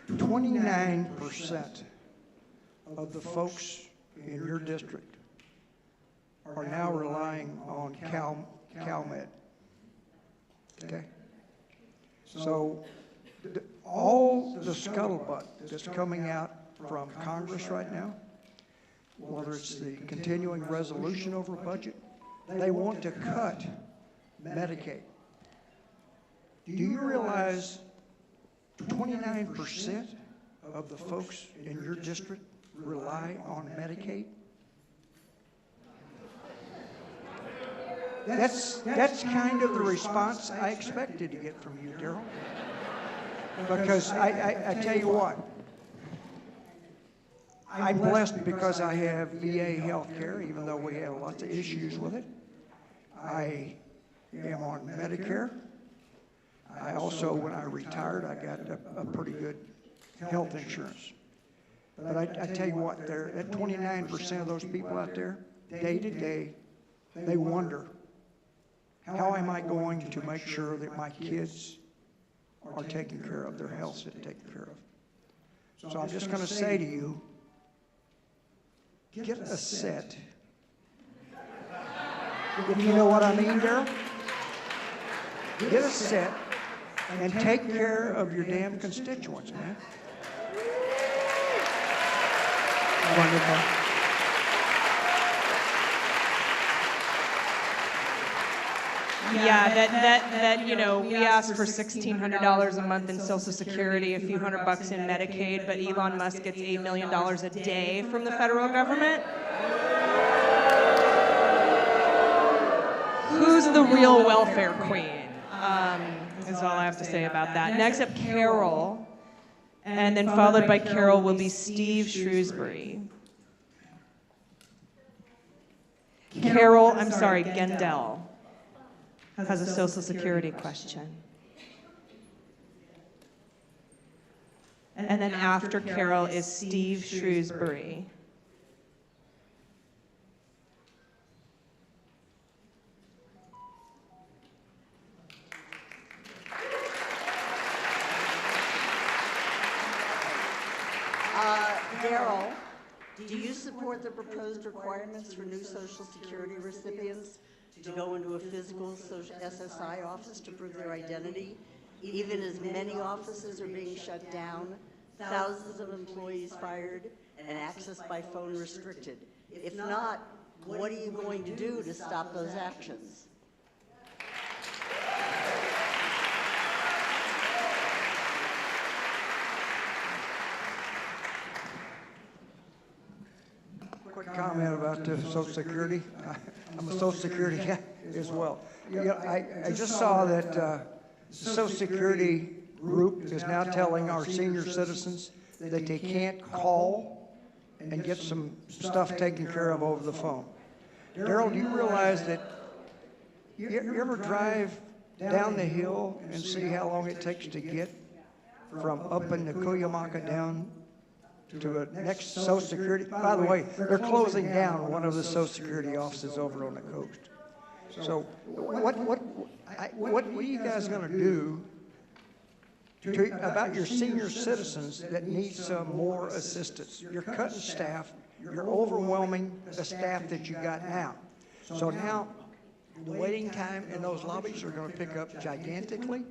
29% of the folks in your district are now relying on CalMed. Okay? So all the scuttlebutt that's coming out from Congress right now, whether it's the continuing resolution over budget, they want to cut Medicaid. Do you realize 29% of the folks in your district rely on Medicaid? That's kind of the response I expected to get from you, Daryl. Because I tell you what, I'm blessed because I have VA health care, even though we have lots of issues with it. I am on Medicare. I also, when I retired, I got a pretty good health insurance. But I tell you what, that 29% of those people out there, day to day, they wonder, how am I going to make sure that my kids are taken care of, their health's taken care of? So I'm just going to say to you, get a set. You know what I mean, Daryl? Get a set and take care of your damn constituents, man. Wonderful. Yeah, that you know, we asked for $1,600 a month in Social Security, a few $100 in Medicaid, but Elon Musk gets $8 million a day from the federal government. Who's the real welfare queen? Is all I have to say about that. Next up, Carol, and then followed by Carol will be Steve Shrewsbury. Carol, I'm sorry, Gendel has a Social Security question. And then after Carol is Steve Shrewsbury. Daryl, do you support the proposed requirements for new Social Security recipients to go into a physical SSI office to prove their identity, even as many offices are being shut down, thousands of employees fired, and access by phone restricted? If not, what are you going to do to stop those actions? Quick comment about the Social Security. I'm a Social Security guy as well. You know, I just saw that the Social Security group is now telling our senior citizens that they can't call and get some stuff taken care of over the phone. Daryl, do you realize that you ever drive down the hill and see how long it takes to get from up in the Cuyamaca down to the next Social Security? By the way, they're closing down one of the Social Security offices over on the coast. So what are you guys going to do about your senior citizens that need some more assistance? You're cutting staff. You're overwhelming the staff that you got now. So now the waiting time in those lobbies are going to pick up gigantically.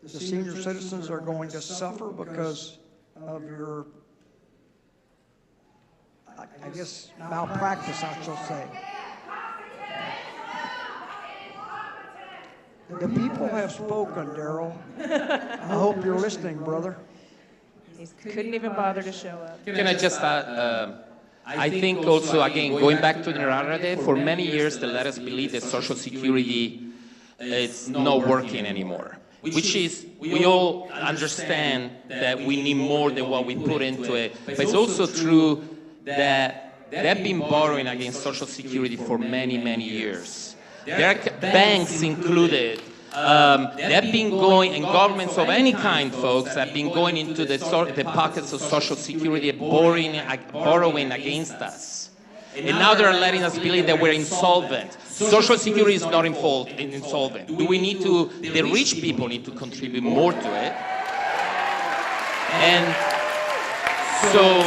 The senior citizens are going to suffer because of your, I guess, malpractice, I shall say. The people have spoken, Daryl. I hope you're listening, brother. He couldn't even bother to show up. Can I just add, I think also, again, going back to the narrative, for many years they let us believe that Social Security is not working anymore, which is, we all understand that we need more than what we put into it, but it's also true that they've been borrowing against Social Security for many, many years. Their banks included. They have been going, and governments of any kind, folks, have been going into the pockets of Social Security, borrowing against us. And now they're letting us believe that we're insolvent. Social Security is not insolvent. Do we need to, the rich people need to contribute more to it. And so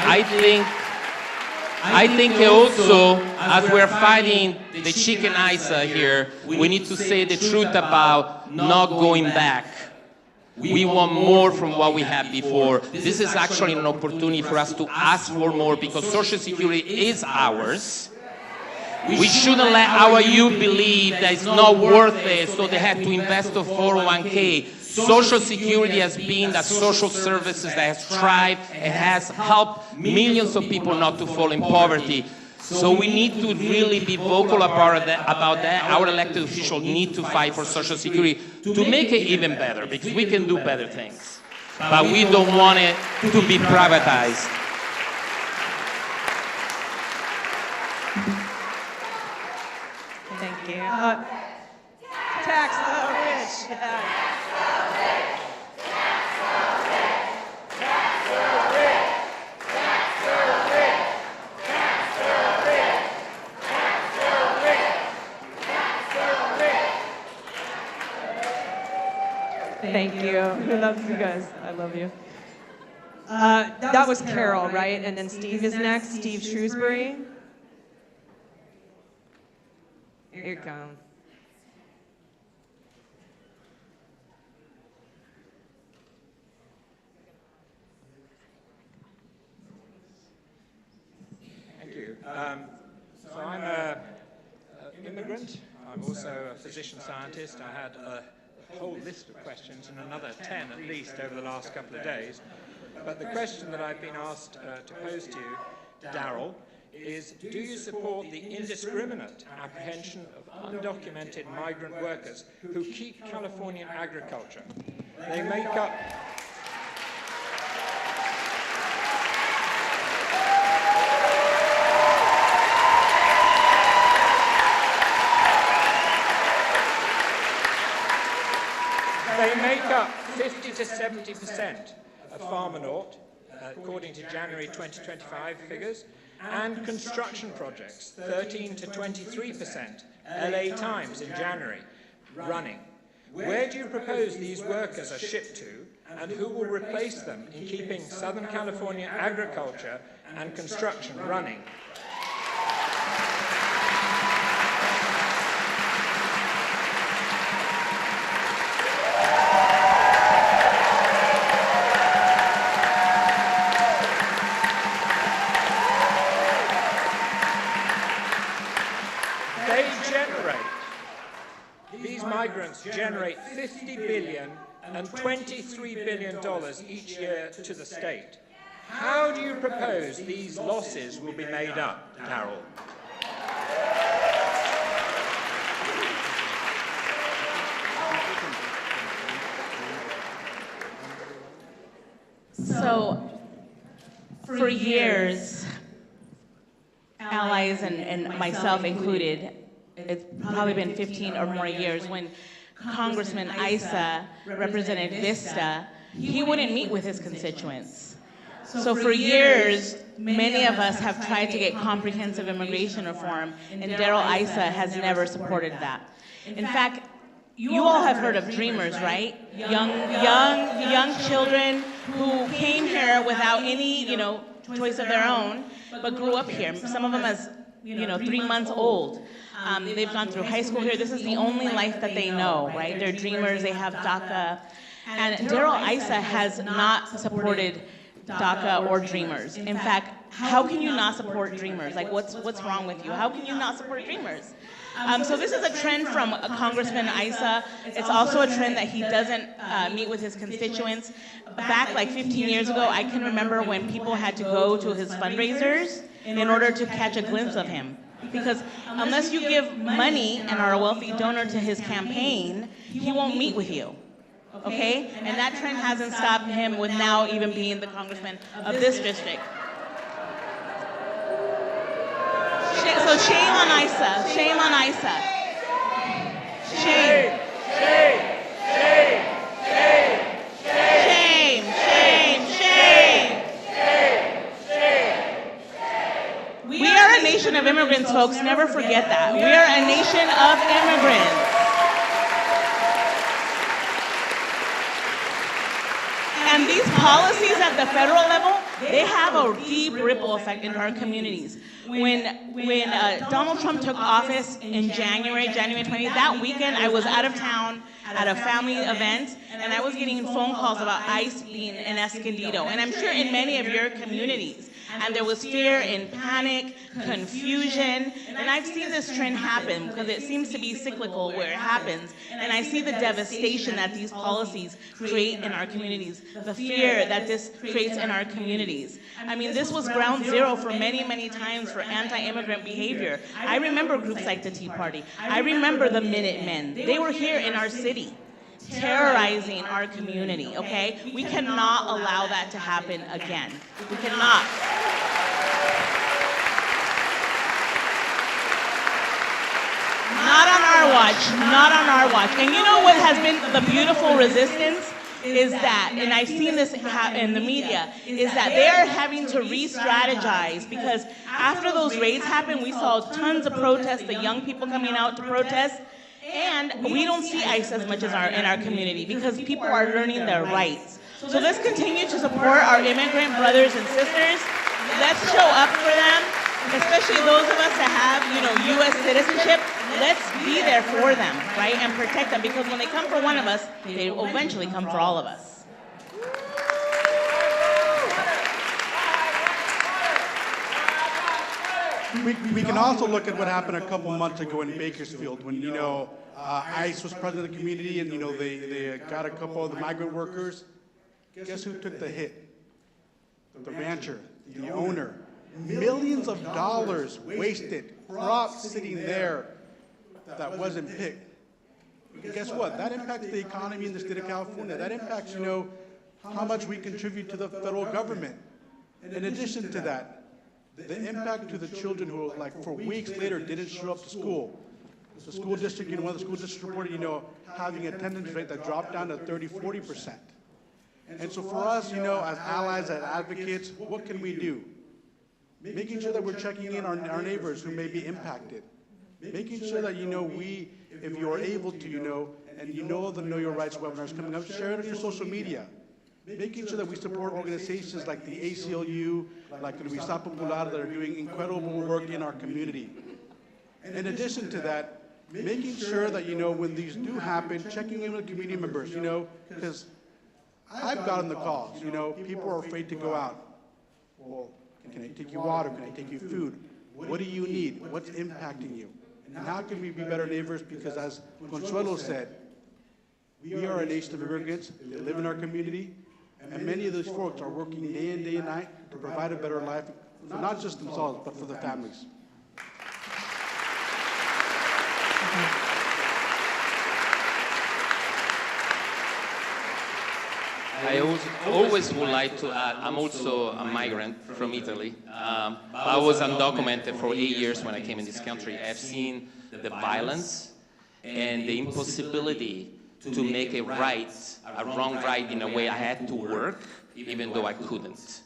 I think also, as we're fighting the chicken ISA here, we need to say the truth about not going back. We want more from what we had before. This is actually an opportunity for us to ask for more, because Social Security is ours. We shouldn't let our youth believe that it's not worth it, so they have to invest in 401k. Social Security has been the social services that has thrived and has helped millions of people not to fall in poverty. So we need to really be vocal about that. Our elected officials need to fight for Social Security to make it even better, because we can do better things. But we don't want it to be privatized. Thank you. Tax the rich. Thank you. I love you guys. I love you. That was Carol, right? And then Steve is next. Steve Shrewsbury. Here you come. Thank you. So I'm an immigrant. I'm also a physician scientist. I had a whole list of questions, and another 10 at least over the last couple of days. But the question that I've been asked to pose to you, Daryl, is, do you support the indiscriminate apprehension of undocumented migrant workers who keep Californian agriculture? They make up... They make up 50 to 70% of Farmer Nought, according to January 2025 figures, and construction projects, 13 to 23%, LA Times in January, running. Where do you propose these workers are shipped to, and who will replace them in keeping Southern California agriculture and construction running? These migrants generate $50 billion and $23 billion each year to the state. How do you propose these losses will be made up, Darrell? So, for years, allies and myself included, it's probably been 15 or more years, when Congressman Issa represented Vista, he wouldn't meet with his constituents. So for years, many of us have tried to get comprehensive immigration reform, and Darrell Issa has never supported that. In fact, you all have heard of dreamers, right? Young children who came here without any, choice of their own, but grew up here. Some of them as, 3 months old. They've gone through high school here. This is the only life that they know, right? They're dreamers. They have DACA. And Darrell Issa has not supported DACA or dreamers. In fact, how can you not support dreamers? Like, what's wrong with you? How can you not support dreamers? So this is a trend from Congressman Issa. It's also a trend that he doesn't meet with his constituents. Back like 15 years ago, I can remember when people had to go to his fundraisers in order to catch a glimpse of him. Because unless you give money and are a wealthy donor to his campaign, he won't meet with you. Okay? And that trend hasn't stopped him with now even being the congressman of this district. So shame on Issa. Shame on Issa. Shame. Shame. Shame. Shame. Shame. Shame. Shame. Shame. We are a nation of immigrants, folks. Never forget that. We are a nation of immigrants. And these policies at the federal level, they have a deep ripple effect into our communities. When Donald Trump took office in January 20th, that weekend I was out of town at a family event, and I was getting phone calls about ICE being in Escondido, and I'm sure in many of your communities. And there was fear and panic, confusion, and I've seen this trend happen because it seems to be cyclical where it happens, and I see the devastation that these policies create in our communities, the fear that this creates in our communities. I mean, this was ground zero for many, many times for anti-immigrant behavior. I remember groups like the Tea Party. I remember the Minutemen. They were here in our city, terrorizing our community, okay? We cannot allow that to happen again. We cannot. Not on our watch, not on our watch. And you know what has been the beautiful resistance? Is that, and I've seen this in the media, is that they are having to re-strategize because after those raids happened, we saw tons of protests, the young people coming out to protest, and we don't see ICE as much as in our community because people are learning their rights. So let's continue to support our immigrant brothers and sisters. Let's show up for them, especially those of us that have, U.S. citizenship. Let's be there for them, right, and protect them because when they come for one of us, they will eventually come for all of us. We can also look at what happened a couple months ago in Bakersfield when, ICE was present in the community and, they got a couple of the migrant workers. Guess who took the hit? The rancher, the owner. Millions of dollars wasted, crops sitting there that wasn't picked. Guess what? That impacts the economy in the state of California. That impacts, how much we contribute to the federal government. In addition to that, the impact to the children who, for weeks later, didn't show up to school. The school district, one of the school districts reported, having an attendance rate that dropped down to 30–40%. And so for us, as allies, as advocates, what can we do? Making sure that we're checking in on our neighbors who may be impacted. Making sure that, if you're able to, and you know the Know Your Rights webinars coming up, share it on your social media. Making sure that we support organizations like the ACLU, like Universidad Popular, that are doing incredible work in our community. In addition to that, making sure that, when these do happen, checking in with community members, because I've gotten the calls, people are afraid to go out. Well, can I take you water? Can I take you food? What do you need? What's impacting you? And how can we be better neighbors? Because as Consuelo said, we are a nation of immigrants that live in our community, and many of those folks are working day in, day and night to provide a better life for not just themselves, but for their families. I always would like to add, I'm also a migrant from Italy. I was undocumented for 8 years when I came in this country. I've seen the violence and the impossibility to make a wrong right in a way I had to work, even though I couldn't.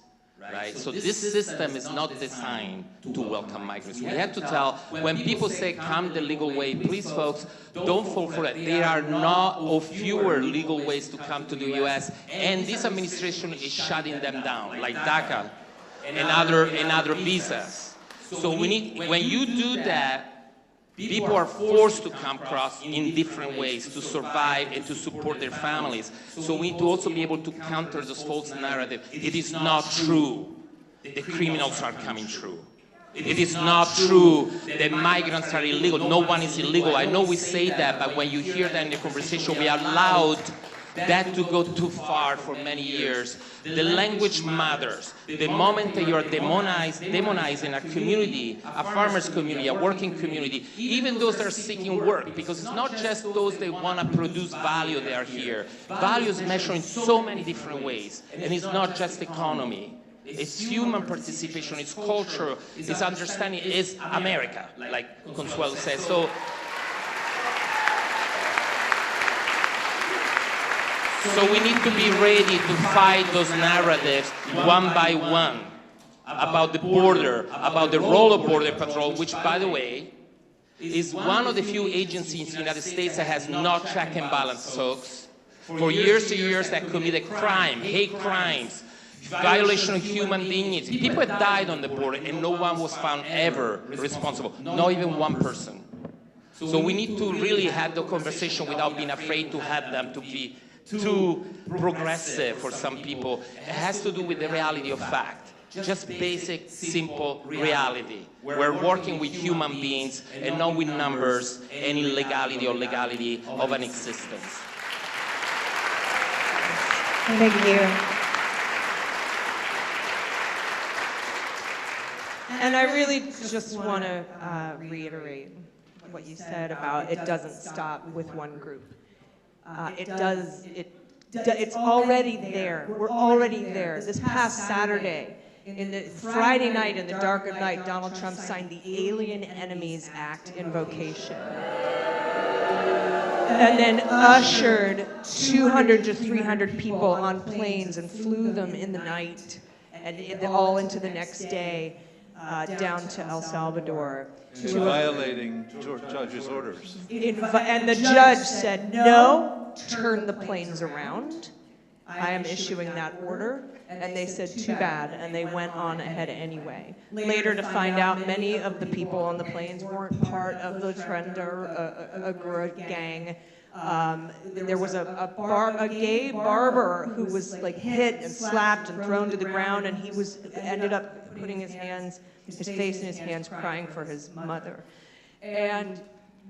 Right? So this system is not designed to welcome migrants. We have to tell, when people say come the legal way, please folks, don't fall for it. There are not or fewer legal ways to come to the US, and this administration is shutting them down, like DACA and other visas. So we need, when you do that, people are forced to come across in different ways to survive and to support their families. So we need to also be able to counter this false narrative. It is not true the criminals are coming through. It is not true that migrants are illegal. No one is illegal. I know we say that, but when you hear that in the conversation, we allowed that to go too far for many years. The language matters. The moment that you're demonizing a community, a farmer's community, a working community, even those that are seeking work, because it's not just those that want to produce value that are here. Value is measured in so many different ways, and it's not just economy. It's human participation, it's culture, it's understanding, it's America, like Consuelo says. So we need to be ready to fight those narratives one by one about the border, about the role of Border Patrol, which, by the way, is one of the few agencies in the United States that has no check and balance, folks. For years and years that committed crime, hate crimes, violation of human dignity. People have died on the border and no one was found ever responsible, not even one person. So we need to really have the conversation without being afraid to have them to be too progressive for some people. It has to do with the reality of fact. Just basic, simple reality. We're working with human beings and not with numbers and illegality or legality of an existence. Thank you. And I really just want to reiterate what you said about it doesn't stop with one group. It's already there. We're already there. This past Saturday, Friday night in the dark of night, Donald Trump signed the Alien Enemies Act invocation. And then ushered 200 to 300 people on planes and flew them in the night and all into the next day down to El Salvador. Violating judge's orders. And the judge said, no, turn the planes around. I am issuing that order. And they said, too bad, and they went on ahead anyway. Later to find out many of the people on the planes weren't part of the Agura gang. There was a gay barber who was like hit and slapped and thrown to the ground, and he ended up putting his face in his hands, crying for his mother. And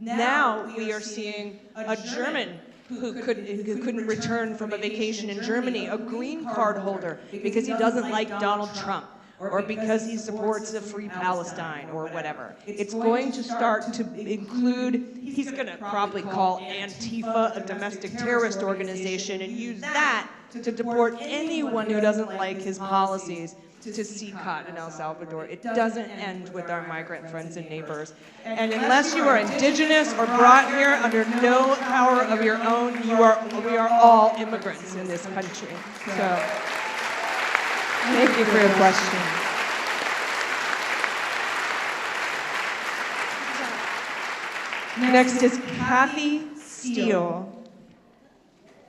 now we are seeing a German who couldn't return from a vacation in Germany, a green card holder, because he doesn't like Donald Trump, or because he supports a free Palestine, or whatever. It's going to start to include, he's going to probably call Antifa a domestic terrorist organization and use that to deport anyone who doesn't like his policies to CCOT in El Salvador. It doesn't end with our migrant friends and neighbors. And unless you are indigenous or brought here under no power of your own, we are all immigrants in this country. So, thank you for your question. Next is Kathy Steele.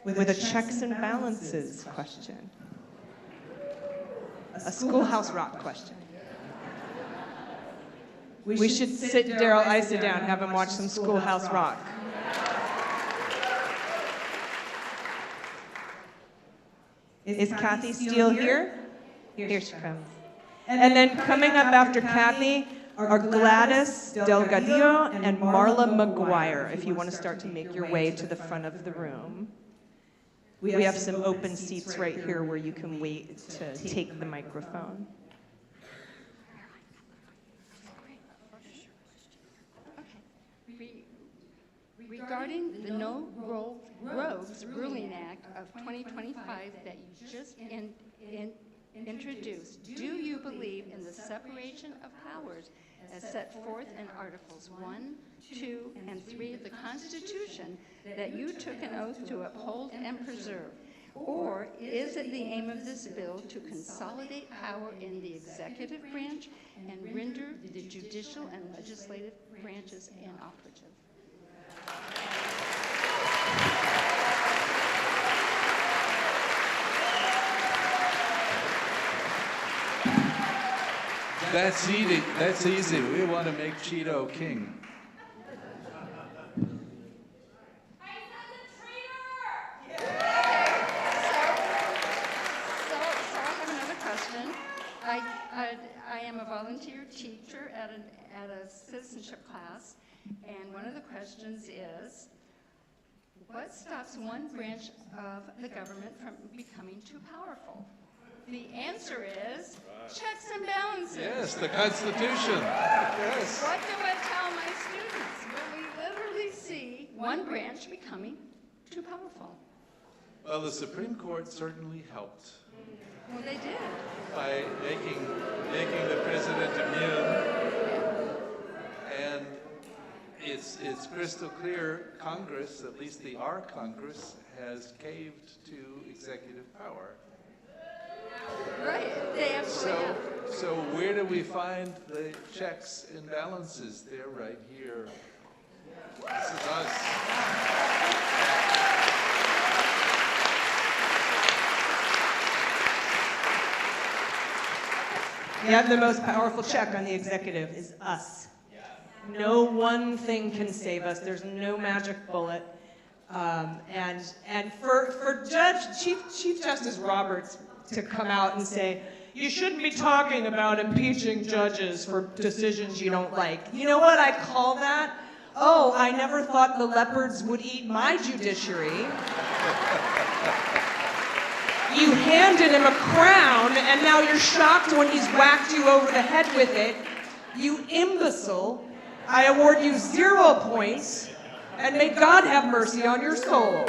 with a checks and balances question. A Schoolhouse Rock question. We should sit Daryl Issa down and have him watch some Schoolhouse Rock. Is Kathy Steele here? Here she comes. And then coming up after Kathy are Gladys Delgadillo and Marla McGuire, if you want to start to make your way to the front of the room. We have some open seats right here where you can wait to take the microphone. Regarding the No Rogues Ruling Act of 2025 that you just introduced, do you believe in the separation of powers as set forth in Articles 1, 2, and 3 of the Constitution that you took an oath to uphold and preserve? Or is it the aim of this bill to consolidate power in the executive branch and render the judicial and legislative branches inoperative? That's easy. That's easy. We want to make Cheeto king. I am a volunteer teacher at a citizenship class, and one of the questions is, what stops one branch of the government from becoming too powerful? The answer is checks and balances. Yes, the Constitution. Yes. What do I tell my students when we literally see one branch becoming too powerful? Well, the Supreme Court certainly helped. Well, they did. By making the president immune. And it's crystal clear Congress, at least our Congress, has caved to executive power. Right, they absolutely have. So where do we find the checks and balances? They're right here. This is us. Yeah, the most powerful check on the executive is us. No one thing can save us. There's no magic bullet. And for Chief Justice Roberts to come out and say, you shouldn't be talking about impeaching judges for decisions you don't like. You know what I call that? Oh, I never thought the leopards would eat my judiciary. You handed him a crown, and now you're shocked when he's whacked you over the head with it. You imbecile. I award you 0 points, and may God have mercy on your soul.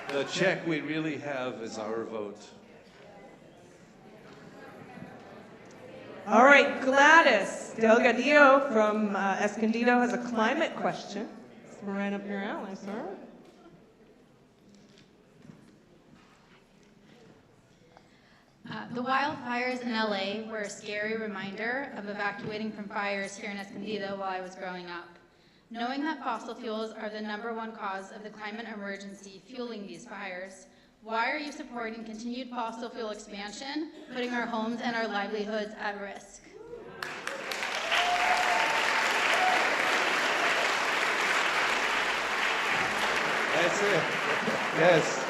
The check we really have is our vote. All right, Gladys Delgadillo from Escondido has a climate question. It's right up your alley, sir. The wildfires in LA were a scary reminder of evacuating from fires here in Escondido while I was growing up. Knowing that fossil fuels are the #1 cause of the climate emergency fueling these fires, why are you supporting continued fossil fuel expansion, putting our homes and our livelihoods at risk? That's it. Yes.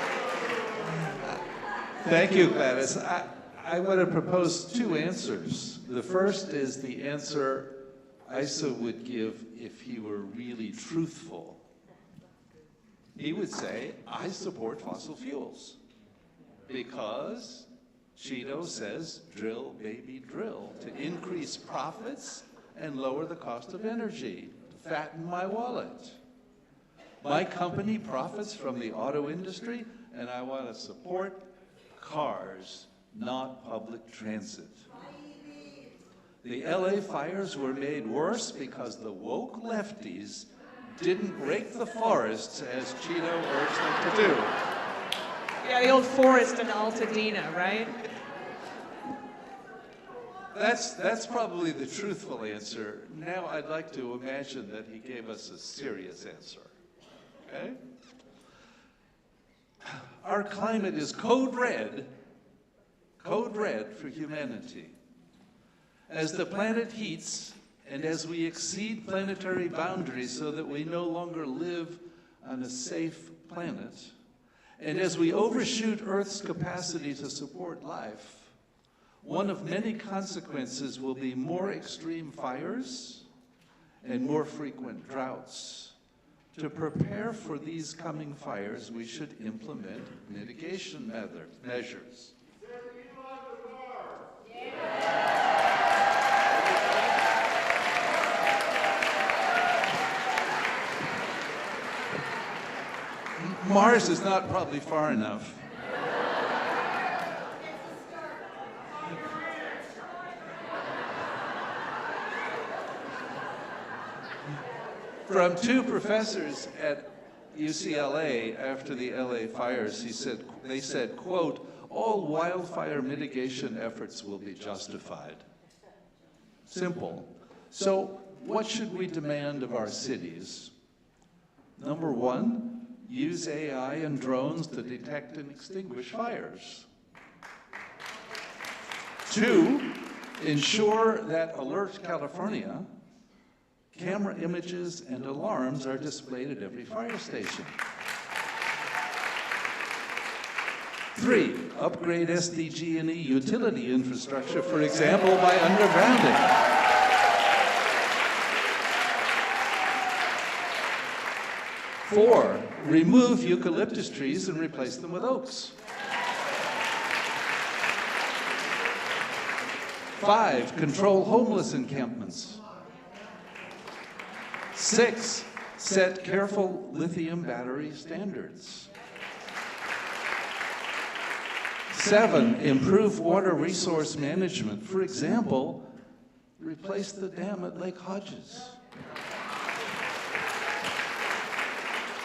Thank you, Gladys. I want to propose 2 answers. The first is the answer Issa would give if he were really truthful. He would say, I support fossil fuels because Cheeto says, drill, baby, drill, to increase profits and lower the cost of energy, to fatten my wallet. My company profits from the auto industry, and I want to support cars, not public transit. The LA fires were made worse because the woke lefties didn't rake the forests as Cheeto urged them to do. Yeah, the old forest in Altadena, right? That's probably the truthful answer. Now I'd like to imagine that he gave us a serious answer. Okay? Our climate is code red for humanity. As the planet heats and as we exceed planetary boundaries so that we no longer live on a safe planet, and as we overshoot Earth's capacity to support life, one of many consequences will be more extreme fires and more frequent droughts. To prepare for these coming fires, we should implement mitigation measures. Mars is not probably far enough. From two professors at UCLA after the LA fires, they said, quote, all wildfire mitigation efforts will be justified. Simple. So what should we demand of our cities? Number one, use AI and drones to detect and extinguish fires. Two, ensure that Alert California camera images and alarms are displayed at every fire station. 3, upgrade SDG&E utility infrastructure, for example, by undergrounding. 4, remove eucalyptus trees and replace them with oaks. 5, control homeless encampments. 6, set careful lithium battery standards. 7, improve water resource management. For example, replace the dam at Lake Hodges.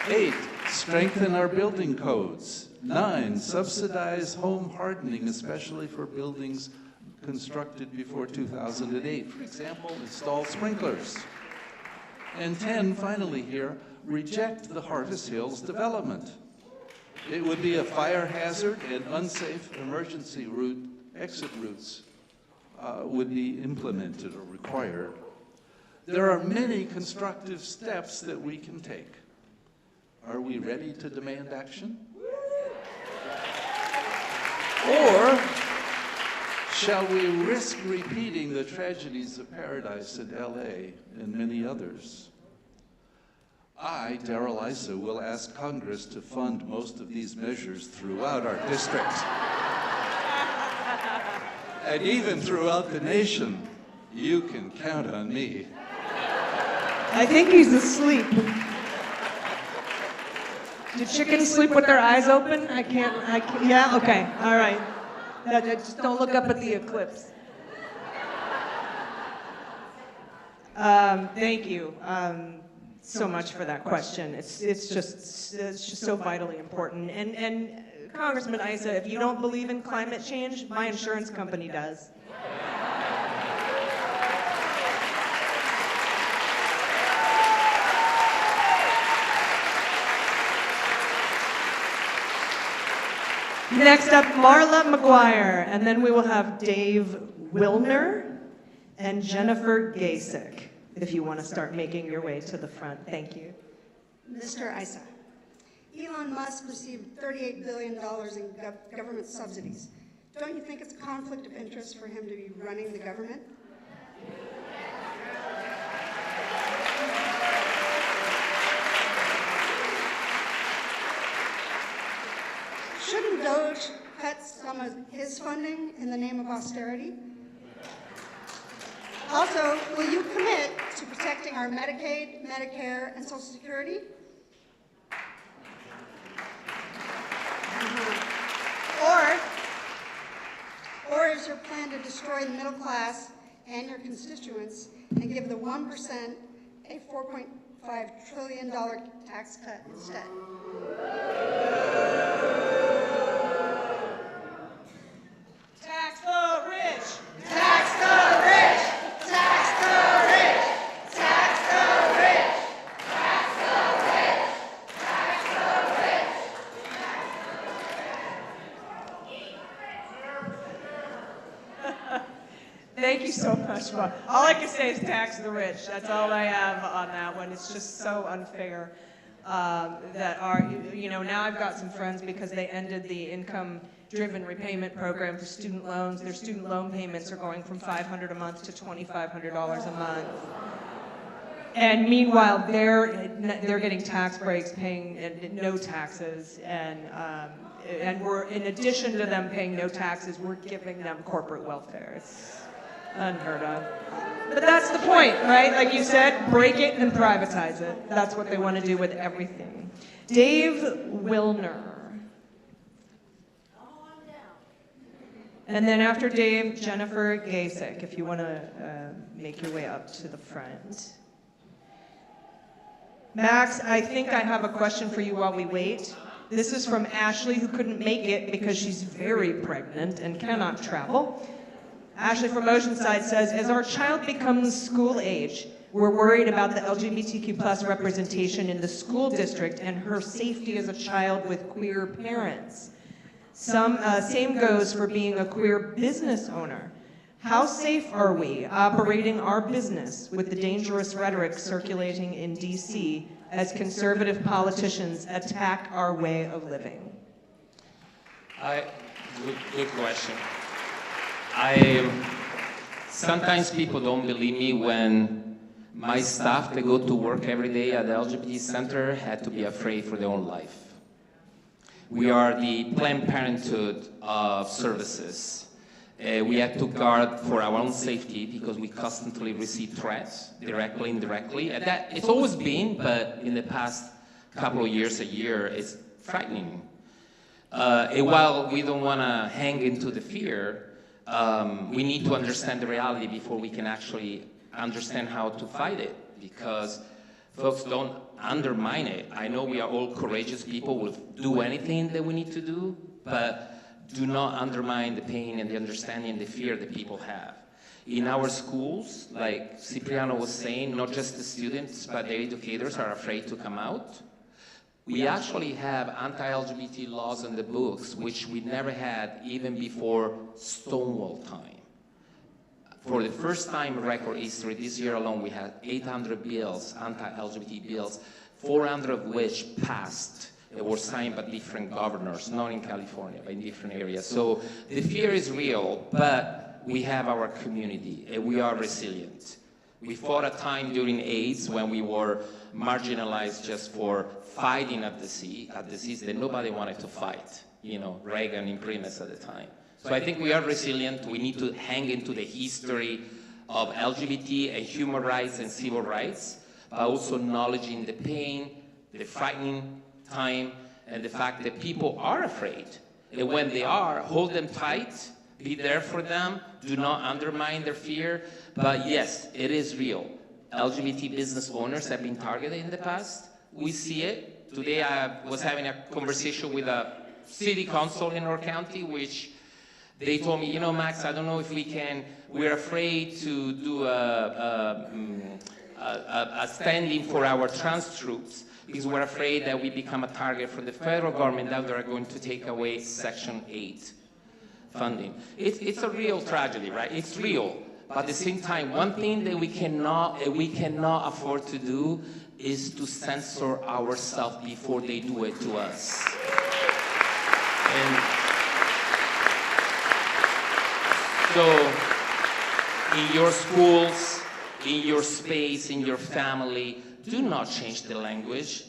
8, strengthen our building codes. 9, subsidize home hardening, especially for buildings constructed before 2008. For example, install sprinklers. And 10, finally here, reject the Harvest Hills development. It would be a fire hazard and unsafe emergency exit routes would be implemented or required. There are many constructive steps that we can take. Are we ready to demand action? Or shall we risk repeating the tragedies of Paradise in LA and many others? I, Darrell Issa, will ask Congress to fund most of these measures throughout our district. And even throughout the nation. You can count on me. I think he's asleep. Do chickens sleep with their eyes open? I can't, yeah, okay, all right. Just don't look up at the eclipse. Thank you so much for that question. It's just so vitally important. And Congressman Issa, if you don't believe in climate change, my insurance company does. Next up, Marla McGuire, and then we will have Dave Wilner and Jennifer Gasek, if you want to start making your way to the front. Thank you. Mr. Issa, Elon Musk received $38 billion in government subsidies. Don't you think it's a conflict of interest for him to be running the government? Shouldn't Doge cut some of his funding in the name of austerity? Also, will you commit to protecting our Medicaid, Medicare, and Social Security? Or is your plan to destroy the middle class and your constituents and give the 1% a $4.5 trillion tax cut instead? Tax the rich! Tax the much fun. All I can say is tax the rich. That's all I have on that one. It's just so unfair that now I've got some friends because they ended the income-driven repayment program for student loans. Their student loan payments are going from $500 a month to $2,500 a month. And meanwhile, they're getting tax breaks, paying no taxes, and we're, in addition to them paying no taxes, we're giving them corporate welfare. It's unheard of. But that's the point, right? Like you said, break it and privatize it. That's what they want to do with everything. Dave Wilner. And then after Dave, Jennifer Gasek, if you want to make your way up to the front. Max, I think I have a question for you while we wait. This is from Ashley, who couldn't make it because she's very pregnant and cannot travel. Ashley from Oceanside says, as our child becomes school age, we're worried about the LGBTQ plus representation in the school district and her safety as a child with queer parents. Same goes for being a queer business owner. How safe are we operating our business with the dangerous rhetoric circulating in DC as conservative politicians attack our way of living? Good question. Sometimes people don't believe me when my staff that go to work every day at the LGBT Center had to be afraid for their own life. We are the Planned Parenthood of services. We have to guard for our own safety because we constantly receive threats, directly, indirectly. And that it's always been, but in the past couple of years, a year, it's frightening. And while we don't want to hang into the fear, we need to understand the reality before we can actually understand how to fight it. Because folks don't undermine it. I know we are all courageous people, will do anything that we need to do, but do not undermine the pain and the understanding and the fear that people have. In our schools, like Cipriano was saying, not just the students, but the educators are afraid to come out. We actually have anti-LGBT laws in the books, which we never had even before Stonewall time. For the first time in record history, this year alone, we had 800 bills, anti-LGBT bills, 400 of which passed. They were signed by different governors, not in California, but in different areas. So the fear is real, but we have our community, and we are resilient. We fought a time during AIDS when we were marginalized just for fighting a disease that nobody wanted to fight. You know, Reagan and Primus at the time. So I think we are resilient. We need to hang into the history of LGBT and human rights and civil rights, but also acknowledging the pain, the frightening time, and the fact that people are afraid. And when they are, hold them tight, be there for them, do not undermine their fear. But yes, it is real. LGBT business owners have been targeted in the past. We see it. Today I was having a conversation with a city council in our county, which they told me, you know, Max, I don't know if we're afraid to do a standing for our trans troops, because we're afraid that we become a target for the federal government, that they're going to take away Section 8 funding. It's a real tragedy, right? It's real. But at the same time, one thing that we cannot afford to do is to censor ourselves before they do it to us. And so, in your schools, in your space, in your family, do not change the language.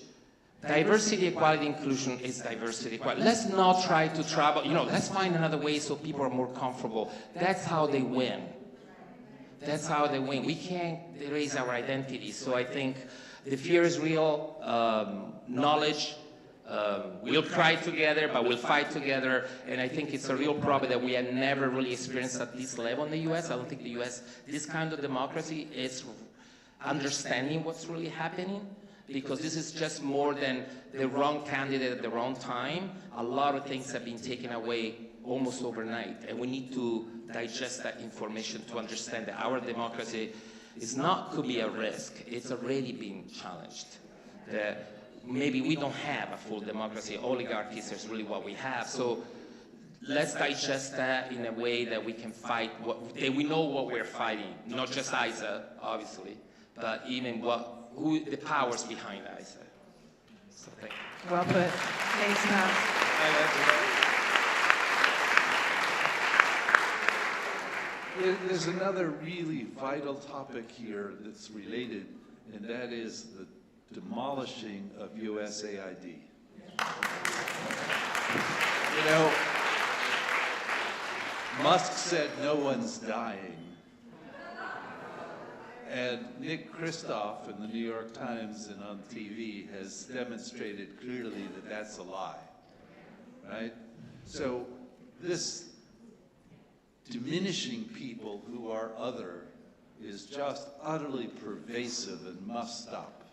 Diversity, equality, inclusion is diversity, equality. Let's not try to travel, let's find another way so people are more comfortable. That's how they win. That's how they win. We can't erase our identity. So I think the fear is real, knowledge, we'll cry together, but we'll fight together. And I think it's a real problem that we have never really experienced at this level in the US. I don't think the US, this kind of democracy is understanding what's really happening, because this is just more than the wrong candidate at the wrong time. A lot of things have been taken away almost overnight, and we need to digest that information to understand that our democracy could be at risk. It's already being challenged. That maybe we don't have a full democracy. Oligarchies is really what we have. So let's digest that in a way that we can fight, that we know what we're fighting, not just ISA, obviously, but even who the powers behind ISA. So thank you. Well put. Thanks, Matt. There's another really vital topic here that's related, and that is the demolishing of USAID. You know, Musk said no one's dying. And Nick Kristof in the New York Times and on TV has demonstrated clearly that that's a lie, right? So this diminishing people who are other is just utterly pervasive and must stop.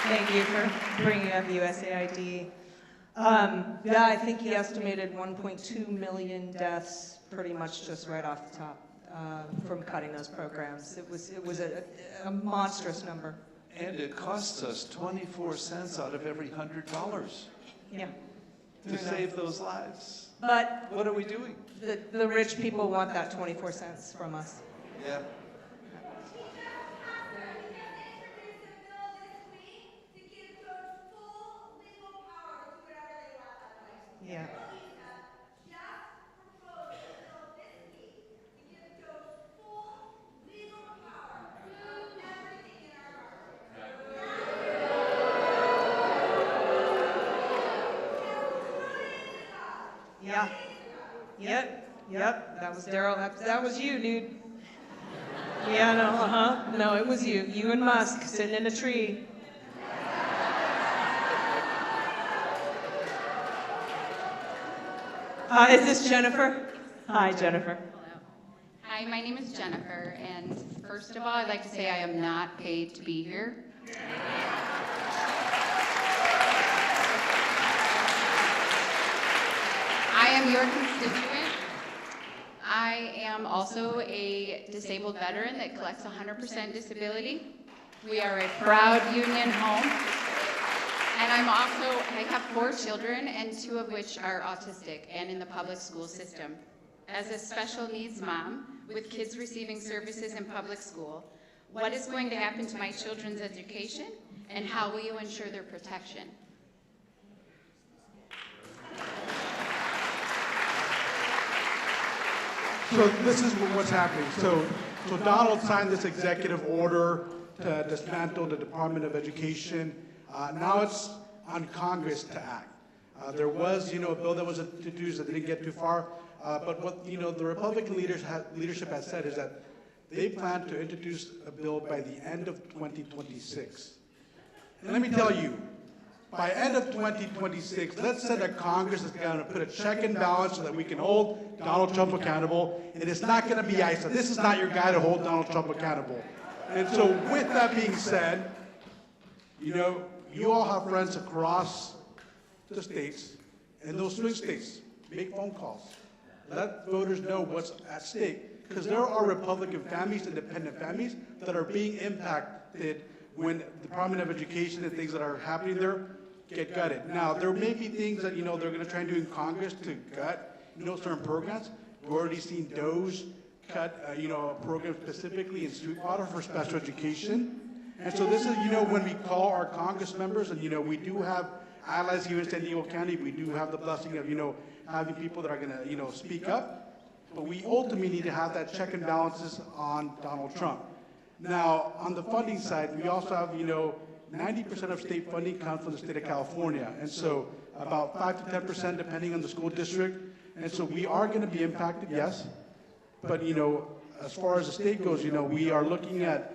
Thank you for bringing up USAID. Yeah, I think he estimated 1.2 million deaths pretty much just right off the top from cutting those programs. It was a monstrous number. And it costs us 24 cents out of every $100 Yeah. to save those lives. But what are we doing? The rich people want that 24 cents from us. Yeah. Yeah. Yeah. Yep. That was Daryl. That was you, dude. Yeah, no, No, it was you. You and Musk sitting in a tree. Is this Jennifer? Hi, Jennifer. Hello. Hi, my name is Jennifer, and first of all, I'd like to say I am not paid to be here. I am your constituent. I am also a disabled veteran that collects 100% disability. We are a proud union home. And I have 4 children, and 2 of which are autistic and in the public school system. As a special needs mom with kids receiving services in public school, what is going to happen to my children's education, and how will you ensure their protection? So this is what's happening. So Donald signed this executive order to dismantle the Department of Education. Now it's on Congress to act. There was, a bill that was introduced that didn't get too far. But what, the Republican leadership has said is that they plan to introduce a bill by the end of 2026. And let me tell you, by end of 2026, let's say that Congress is going to put a check and balance so that we can hold Donald Trump accountable. And it's not going to be ISA. This is not your guy to hold Donald Trump accountable. And so with that being said, you all have friends across the states, and those swing states, make phone calls. Let voters know what's at stake, because there are Republican families, independent families, that are being impacted when the Department of Education and things that are happening there get gutted. Now, there may be things that, they're going to try and do in Congress to gut, certain programs. We've already seen DOE's cut, a program specifically in Sweetwater for special education. And so this is, when we call our Congress members, and, we do have allies here in San Diego County, we do have the blessing of, having people that are going to, speak up. But we ultimately need to have that check and balances on Donald Trump. Now, on the funding side, we also have, 90% of state funding comes from the state of California. And so about 5 to 10% depending on the school district. And so we are going to be impacted, yes. But, as far as the state goes, we are looking at,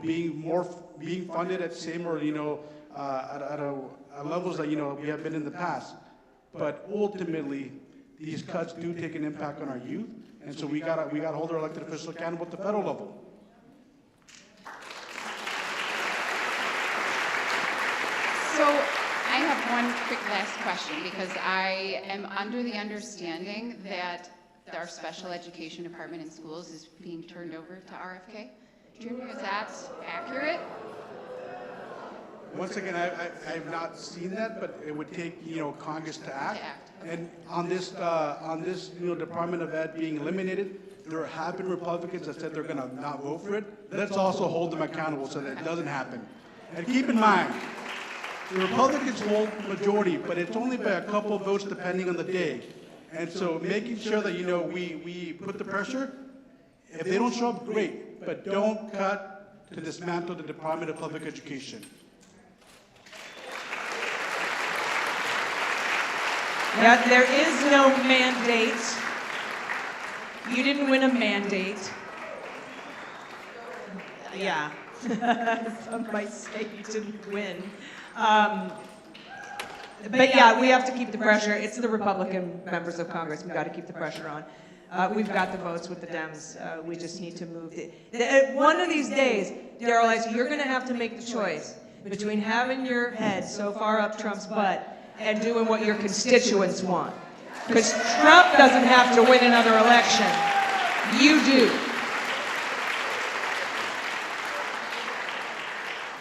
being funded at same or, at levels that, we have been in the past. But ultimately, these cuts do take an impact on our youth. And so we gotta hold our elected officials accountable at the federal level. So I have one quick last question, because I am under the understanding that our special education department in schools is being turned over to RFK Jr. Is that accurate? Once again, I have not seen that, but it would take, Congress to act. And on this, Department of Ed being eliminated, there have been Republicans that said they're gonna not vote for it. Let's also hold them accountable so that it doesn't happen. And keep in mind, the Republicans hold majority, but it's only by a couple of votes depending on the day. And so making sure that, we put the pressure, if they don't show up, great, but don't cut to dismantle the Department of Public Education. Yeah, there is no mandate. You didn't win a mandate. Yeah. Some might say you didn't win. But yeah, we have to keep the pressure. It's the Republican members of Congress. We've got to keep the pressure on. We've got the votes with the Dems. We just need to move it. One of these days, Daryl, you're going to have to make the choice between having your head so far up Trump's butt and doing what your constituents want. Because Trump doesn't have to win another election. You do.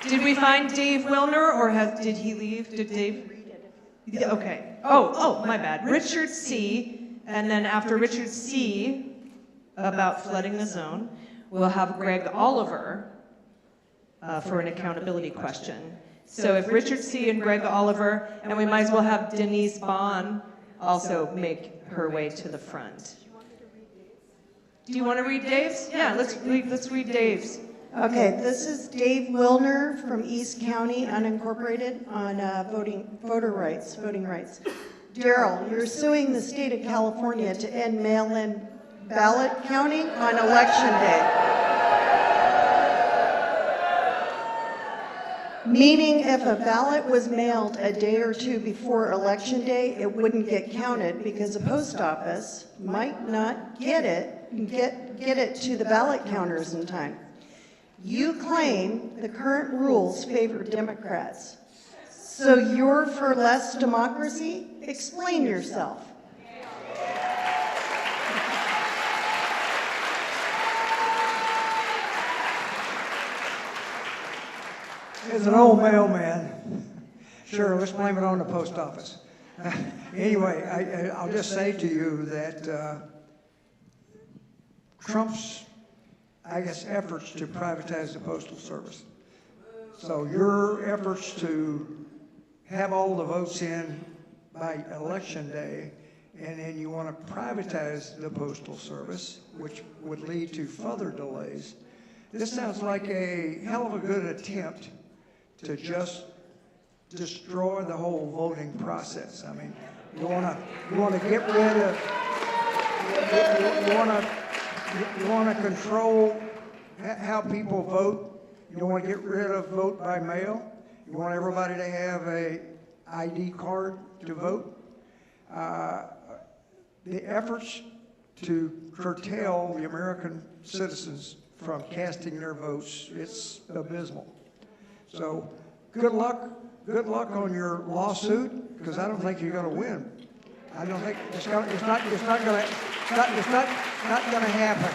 Did we find Dave Wilner, or did he leave? Did Dave? Yeah, okay. Oh, my bad. Richard C. And then after Richard C. about flooding the zone, we'll have Greg Oliver for an accountability question. So if Richard C. and Greg Oliver, and we might as well have Denise Bond also make her way to the front. Do you want to read Dave's? Yeah, let's read Dave's. Okay, this is Dave Wilner from East County, unincorporated, on voting rights. Daryl, you're suing the state of California to end mail-in ballot counting on election day. Meaning if a ballot was mailed a day or two before election day, it wouldn't get counted because the post office might not get it to the ballot counters in time. You claim the current rules favor Democrats. So you're for less democracy? Explain yourself. As an old mailman, sure, let's blame it on the post office. Anyway, I'll just say to you that Trump's, efforts to privatize the Postal Service. So your efforts to have all the votes in by Election Day, and then you want to privatize the Postal Service, which would lead to further delays. This sounds like a hell of a good attempt to just destroy the whole voting process. I mean, you want to get rid of, you want to control how people vote. You want to get rid of vote by mail. You want everybody to have a ID card to vote. The efforts to curtail the American citizens from casting their votes, it's abysmal. So good luck on your lawsuit, because I don't think you're going to win. I don't think it's not going to happen.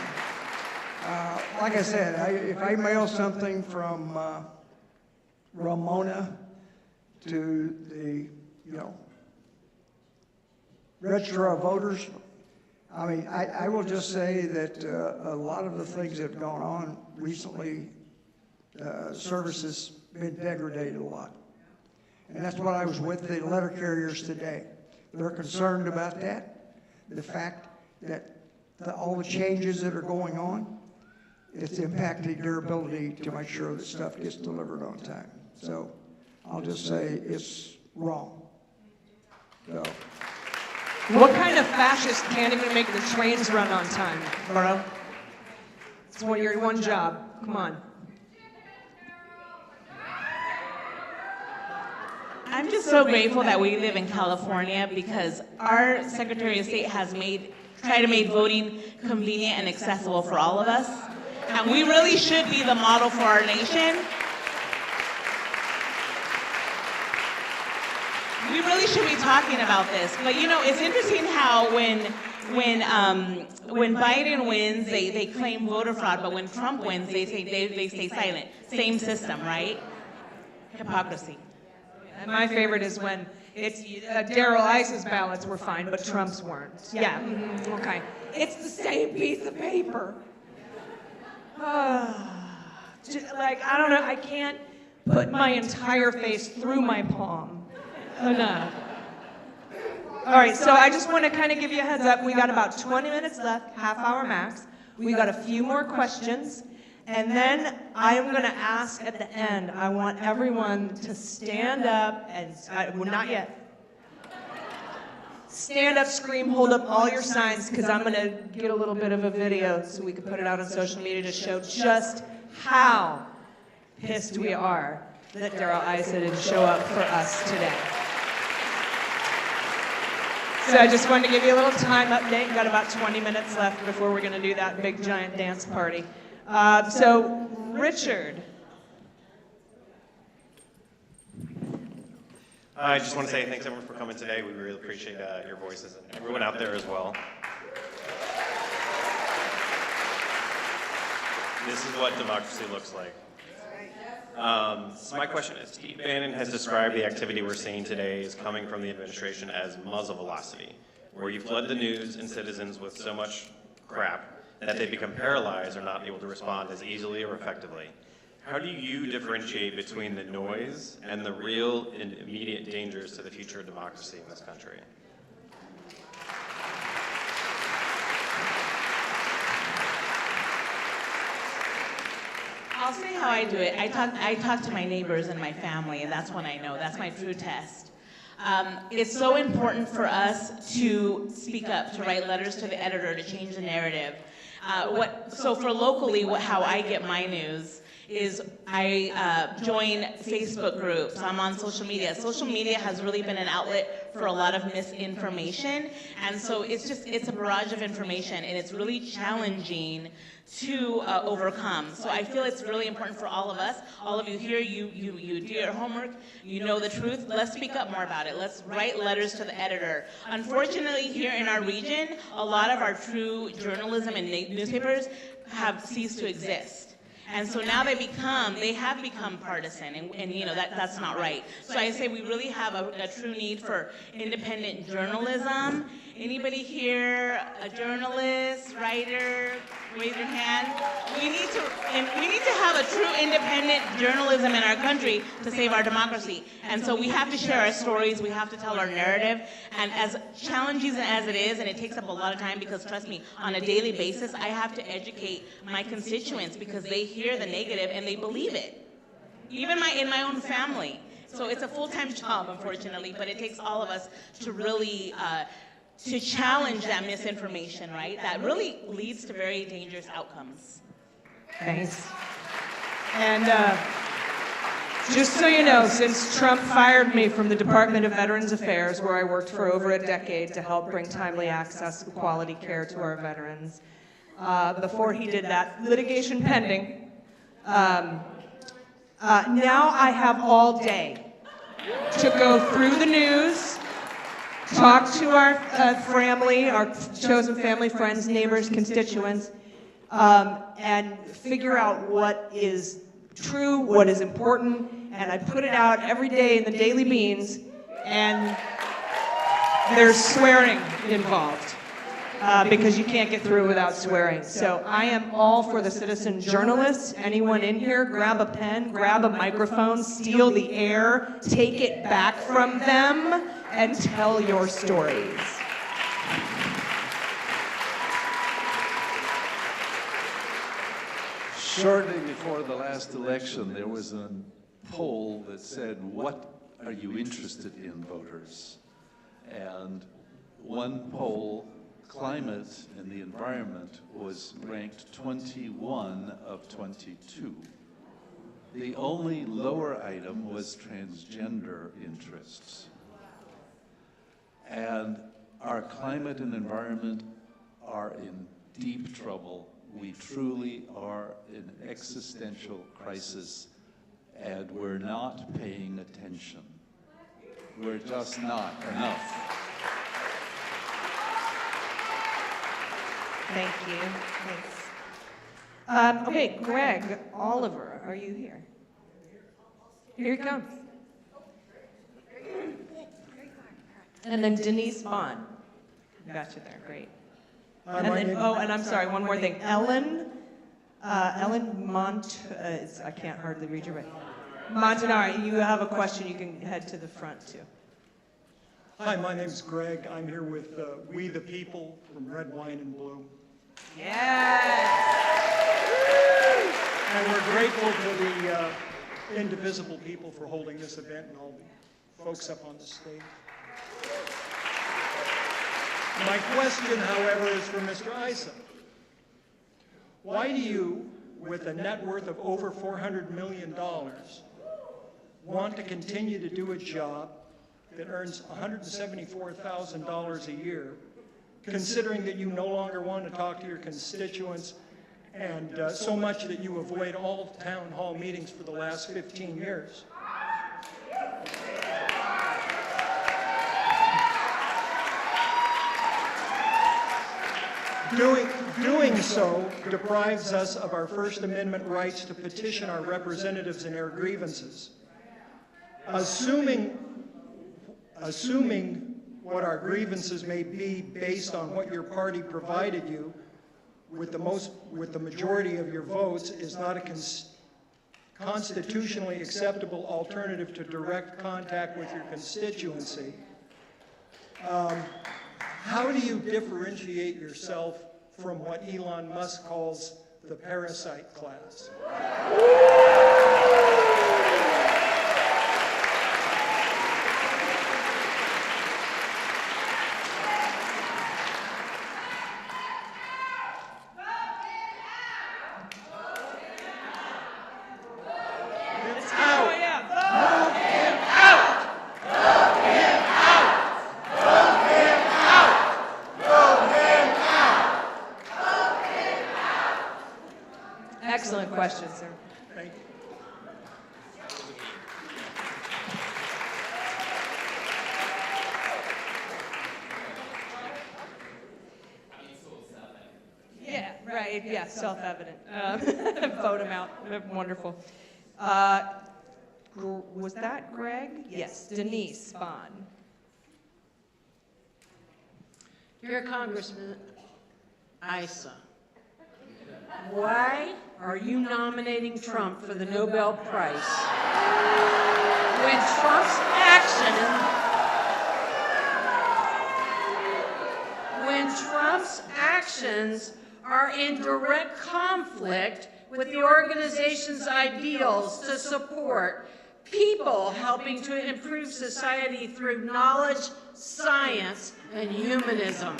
Like I said, if I mail something from Ramona to the Register of Voters, I mean, I will just say that a lot of the things that have gone on recently, services been degraded a lot. And that's what I was with the letter carriers today. They're concerned about that. The fact that all the changes that are going on, it's impacting their ability to make sure that stuff gets delivered on time. So I'll just say it's wrong. So. What kind of fascist can't even make the trains run on time, bro? It's your one job. Come on. I'm just so grateful that we live in California because our Secretary of State has tried to make voting convenient and accessible for all of us. And we really should be the model for our nation. We really should be talking about this. But it's interesting how when Biden wins, they claim voter fraud, but when Trump wins, they stay silent. Same system, right? hypocrisy. And my favorite is when it's Daryl Ice's ballots were fine, but Trump's weren't. Yeah, okay. It's the same piece of paper. Like, I don't know, I can't put my entire face through my palm enough. All right, so I just want to kind of give you a heads up. We got about 20 minutes left, half hour max. We got a few more questions. And then I am going to ask at the end, I want everyone to stand up and, well, not yet. Stand up, scream, hold up all your signs, because I'm going to get a little bit of a video so we can put it out on social media to show just how pissed we are that Daryl Issa didn't show up for us today. So I just wanted to give you a little time update. We've got about 20 minutes left before we're going to do that big giant dance party. So, Richard. I just want to say thanks everyone for coming today. We really appreciate your voices and everyone out there as well. This is what democracy looks like. So my question is, Steve Bannon has described the activity we're seeing today as coming from the administration as muzzle velocity, where you flood the news and citizens with so much crap that they become paralyzed or not able to respond as easily or effectively. How do you differentiate between the noise and the real and immediate dangers to the future of democracy in this country? I'll say how I do it. I talk to my neighbors and my family, and that's when I know. That's my true test. It's so important for us to speak up, to write letters to the editor, to change the narrative. So for locally, how I get my news is I join Facebook groups. I'm on social media. Social media has really been an outlet for a lot of misinformation, and so it's a barrage of information, and it's really challenging to overcome. So I feel it's really important for all of us. All of you here, you do your homework, you know the truth. Let's speak up more about it. Let's write letters to the editor. Unfortunately, here in our region, a lot of our true journalism and newspapers have ceased to exist. And so now they have become partisan, and you know, that's not right. So I say we really have a true need for independent journalism. Anybody here, a journalist, writer, raise your hand. We need to have a true independent journalism in our country to save our democracy. And so we have to share our stories, we have to tell our narrative, and as challenging as it is, and it takes up a lot of time because trust me, on a daily basis, I have to educate my constituents because they hear the negative and they believe it. Even in my own family. So it's a full-time job, unfortunately, but it takes all of us to really to challenge that misinformation, right? That really leads to very dangerous outcomes. Thanks. And just so you know, since Trump fired me from the Department of Veterans Affairs, where I worked for over a decade to help bring timely access to quality care to our veterans, before he did that, litigation pending, now I have all day to go through the news, talk to our family, our chosen family, friends, neighbors, constituents, and figure out what is true, what is important, and I put it out every day in the Daily Beans, and there's swearing involved, because you can't get through without swearing. So I am all for the citizen journalists. Anyone in here, grab a pen, grab a microphone, steal the air, take it back from them, and tell your stories. Shortly before the last election, there was a poll that said, "What are you interested in, voters?" And one poll, climate and the environment, was ranked 21 of 22. The only lower item was transgender interests. And our climate and environment are in deep trouble. We truly are in existential crisis, and we're not paying attention. We're just not enough. Thank you. Thanks. Okay, Greg Oliver, are you here? Here he comes. And then Denise Bond. Got you there, great. And then, and I'm sorry, one more thing. Ellen I can't hardly read your right. Montanari, you have a question, you can head to the front too. Hi, my name's Greg. I'm here with We the People from Red, Wine, and Blue. Yes! And we're grateful to the Indivisible people for holding this event and all the folks up on the stage. My question, however, is for Mr. Issa. Why do you, with a net worth of over $400 million, want to continue to do a job that earns $174,000 a year, considering that you no longer want to talk to your constituents and so much that you avoid all town hall meetings for the last 15 years? Doing so deprives us of our First Amendment rights to petition our representatives and air grievances. Assuming what our grievances may be based on what your party provided you with the majority of your votes is not a constitutionally acceptable alternative to direct contact with your constituency, how do you differentiate yourself from what Elon Musk calls the parasite class? Excellent question, sir. Thank you. Yeah, right, yeah, self-evident. Vote him out, wonderful. Was that Greg? Yes, Denise Bond. Dear Congressman Issa, why are you nominating Trump for the Nobel Prize when Trump's actions are in direct conflict with the organization's ideals to support people helping to improve society through knowledge, science, and humanism?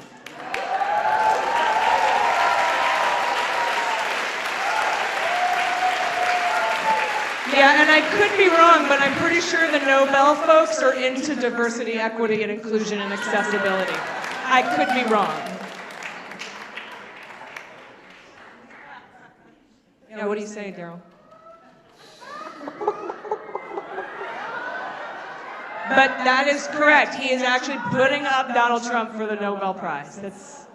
Yeah, and I could be wrong, but I'm pretty sure the Nobel folks are into diversity, equity, and inclusion and accessibility. I could be wrong. Yeah, what do you say, Daryl? But that is correct. He is actually putting up Donald Trump for the Nobel Prize. That's,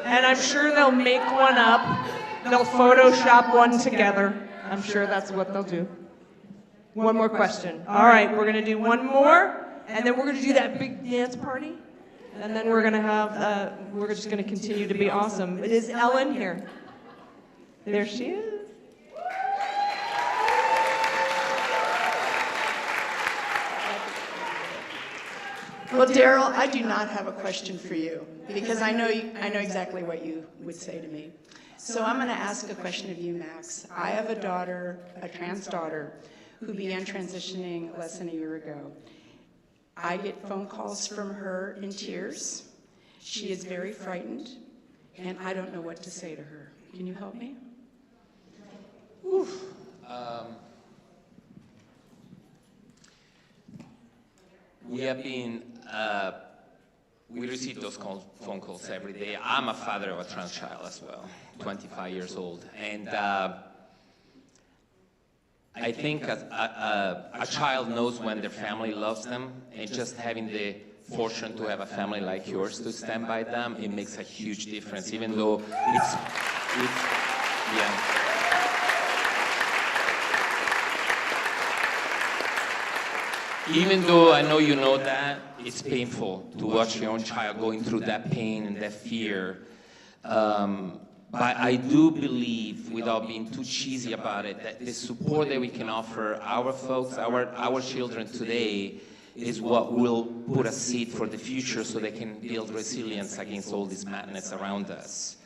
and I'm sure they'll make one up. They'll Photoshop one together. I'm sure that's what they'll do. One more question. All right, we're going to do one more, and then we're going to do that big dance party. And then we're going to have, we're just going to continue to be awesome. Is Ellen here? There she is. Well, Daryl, I do not have a question for you because I know exactly what you would say to me. So I'm going to ask a question of you, Max. I have a daughter, a trans daughter, who began transitioning less than a year ago. I get phone calls from her in tears. She is very frightened, and I don't know what to say to her. Can you help me? We have been, we receive those phone calls every day. I'm a father of a trans child as well, 25 years old. And I think a child knows when their family loves them, and just having the fortune to have a family like yours to stand by them, it makes a huge difference, even though it's yeah. Even though I know you know that, it's painful to watch your own child going through that pain and that fear. But I do believe, without being too cheesy about it, that the support that we can offer our folks, our children today, is what will put a seed for the future so they can build resilience against all this madness around us.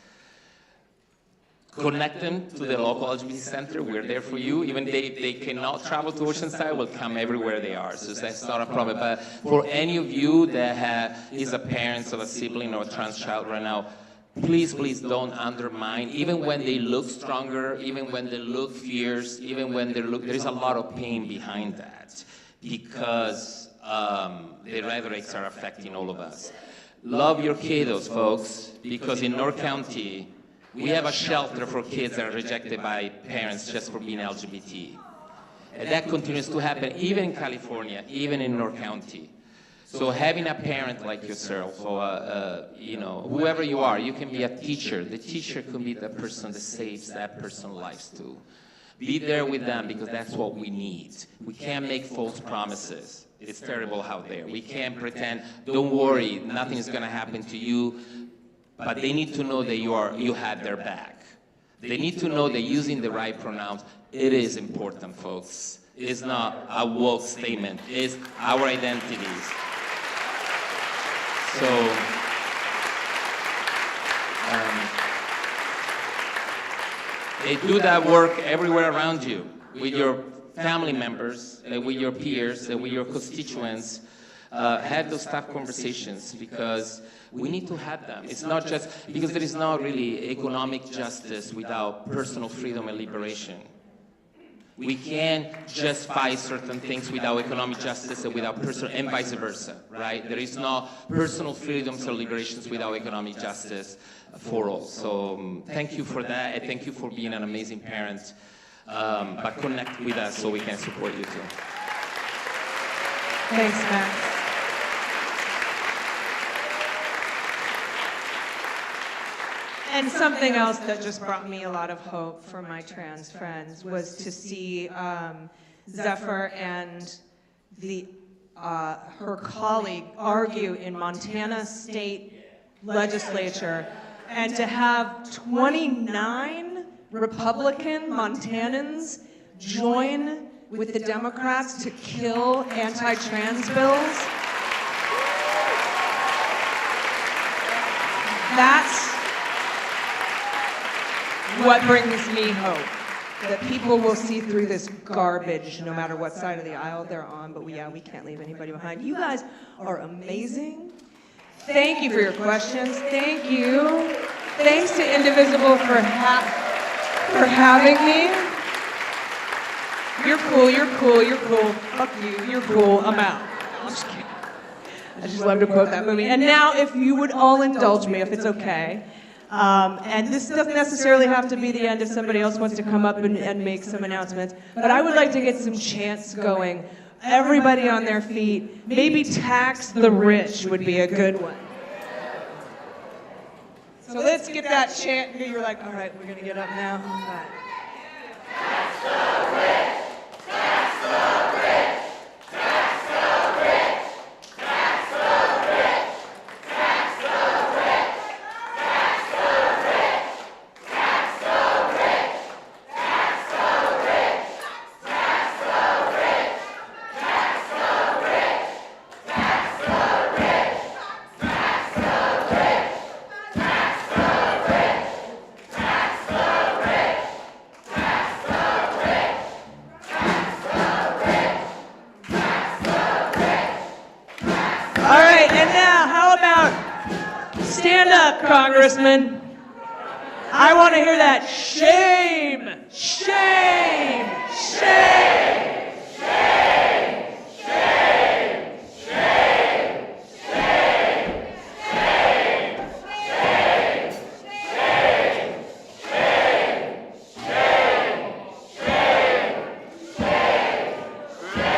Connect them to the local LGBT center. We're there for you. Even if they cannot travel to Oceanside, we'll come everywhere they are. So that's not a problem. But for any of you that is a parent of a sibling or a trans child right now, please, please don't undermine. Even when they look stronger, even when they look fierce, even when there is a lot of pain behind that, because the rhetorics are affecting all of us. Love your kiddos, folks, because in North County, we have a shelter for kids that are rejected by parents just for being LGBT. And that continues to happen even in California, even in North County. So having a parent like yourself, or whoever you are, you can be a teacher. The teacher can be the person that saves that person's life too. Be there with them, because that's what we need. We can't make false promises. It's terrible out there. We can't pretend, don't worry, nothing is gonna happen to you. But they need to know that you had their back. They need to know that using the right pronouns, it is important, folks. It's not a woke statement. It's our identities. So, they do that work everywhere around you, with your family members, with your peers, with your constituents. Have those tough conversations, because we need to have them. It's not just because there is not really economic justice without personal freedom and liberation. We can't just fight certain things without economic justice and without personal, and vice versa, right? There is no personal freedoms or liberations without economic justice for all. So thank you for that, and thank you for being an amazing parent. But connect with us so we can support you too. Thanks, Max. And something else that just brought me a lot of hope for my trans friends was to see Zephyr and her colleague argue in Montana State Legislature, and to have 29 Republican Montanans join with the Democrats to kill anti-trans bills. That's what brings me hope, that people will see through this garbage no matter what side of the aisle they're on, but we can't leave anybody behind. You guys are amazing. Thank you for your questions. Thank you. Thanks to Indivisible for having me. You're cool, you're cool, you're cool. Fuck you, you're cool, I'm out. I'm just kidding. I just love to quote that movie. And now, if you would all indulge me, if it's okay. And this doesn't necessarily have to be the end if somebody else wants to come up and make some announcements, but I would like to get some chants going. Everybody on their feet. Maybe Tax the Rich would be a good one. So let's get that chant. You're like, all right, we're going to get up now. All right. Tax the rich! Tax the rich! Tax the rich! Tax the rich! Tax the rich! Tax the rich! Tax the rich! Tax the rich! Tax the rich! Tax the rich! Tax the rich! Tax the rich! Tax the rich! Tax the rich! Tax the rich! All right, and now, how about stand up, Congressman? I want to hear that. Shame! Shame! Shame! Shame! Shame! Shame! Shame! Shame! Shame! Shame!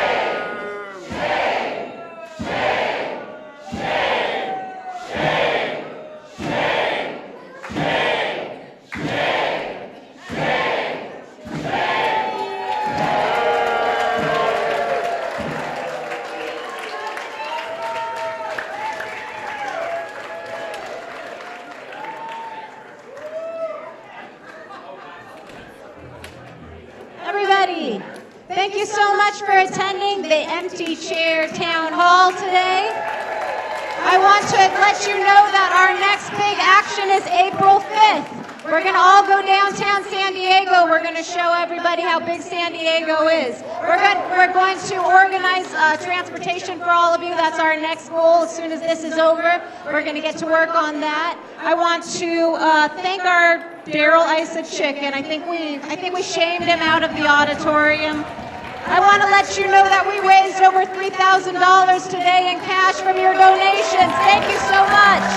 empty chair town hall today. I want to let you know that our next big action is April 5th. We're going to all go downtown San Diego. We're going to show everybody how big San Diego is. We're going to organize transportation for all of you. That's our next goal. As soon as this is over, we're going to get to work on that. I want to thank our Daryl Issa chicken. I think we shamed him out of the auditorium. I want to let you know that we raised over $3,000 today in cash from your donations. Thank you so much.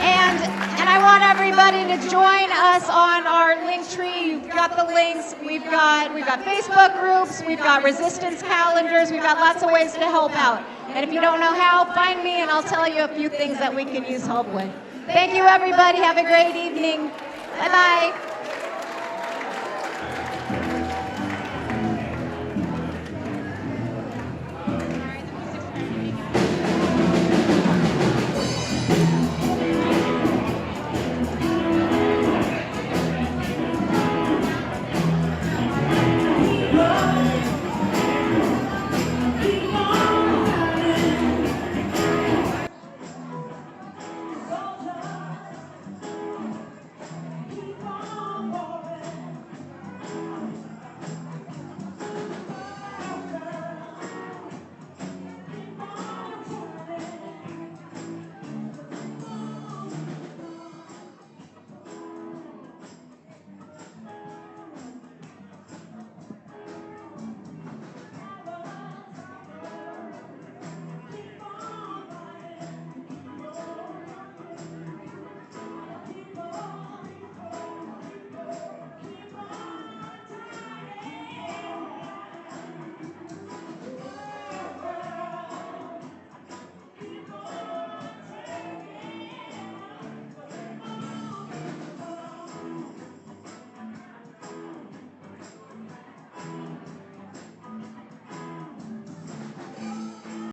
And I want everybody to join us on our link tree. You've got the links. We've got Facebook groups. We've got resistance calendars. We've got lots of ways to help out. And if you don't know how, find me and I'll tell you a few things that we can use help with. Thank you, everybody. Have a great evening. Bye-bye.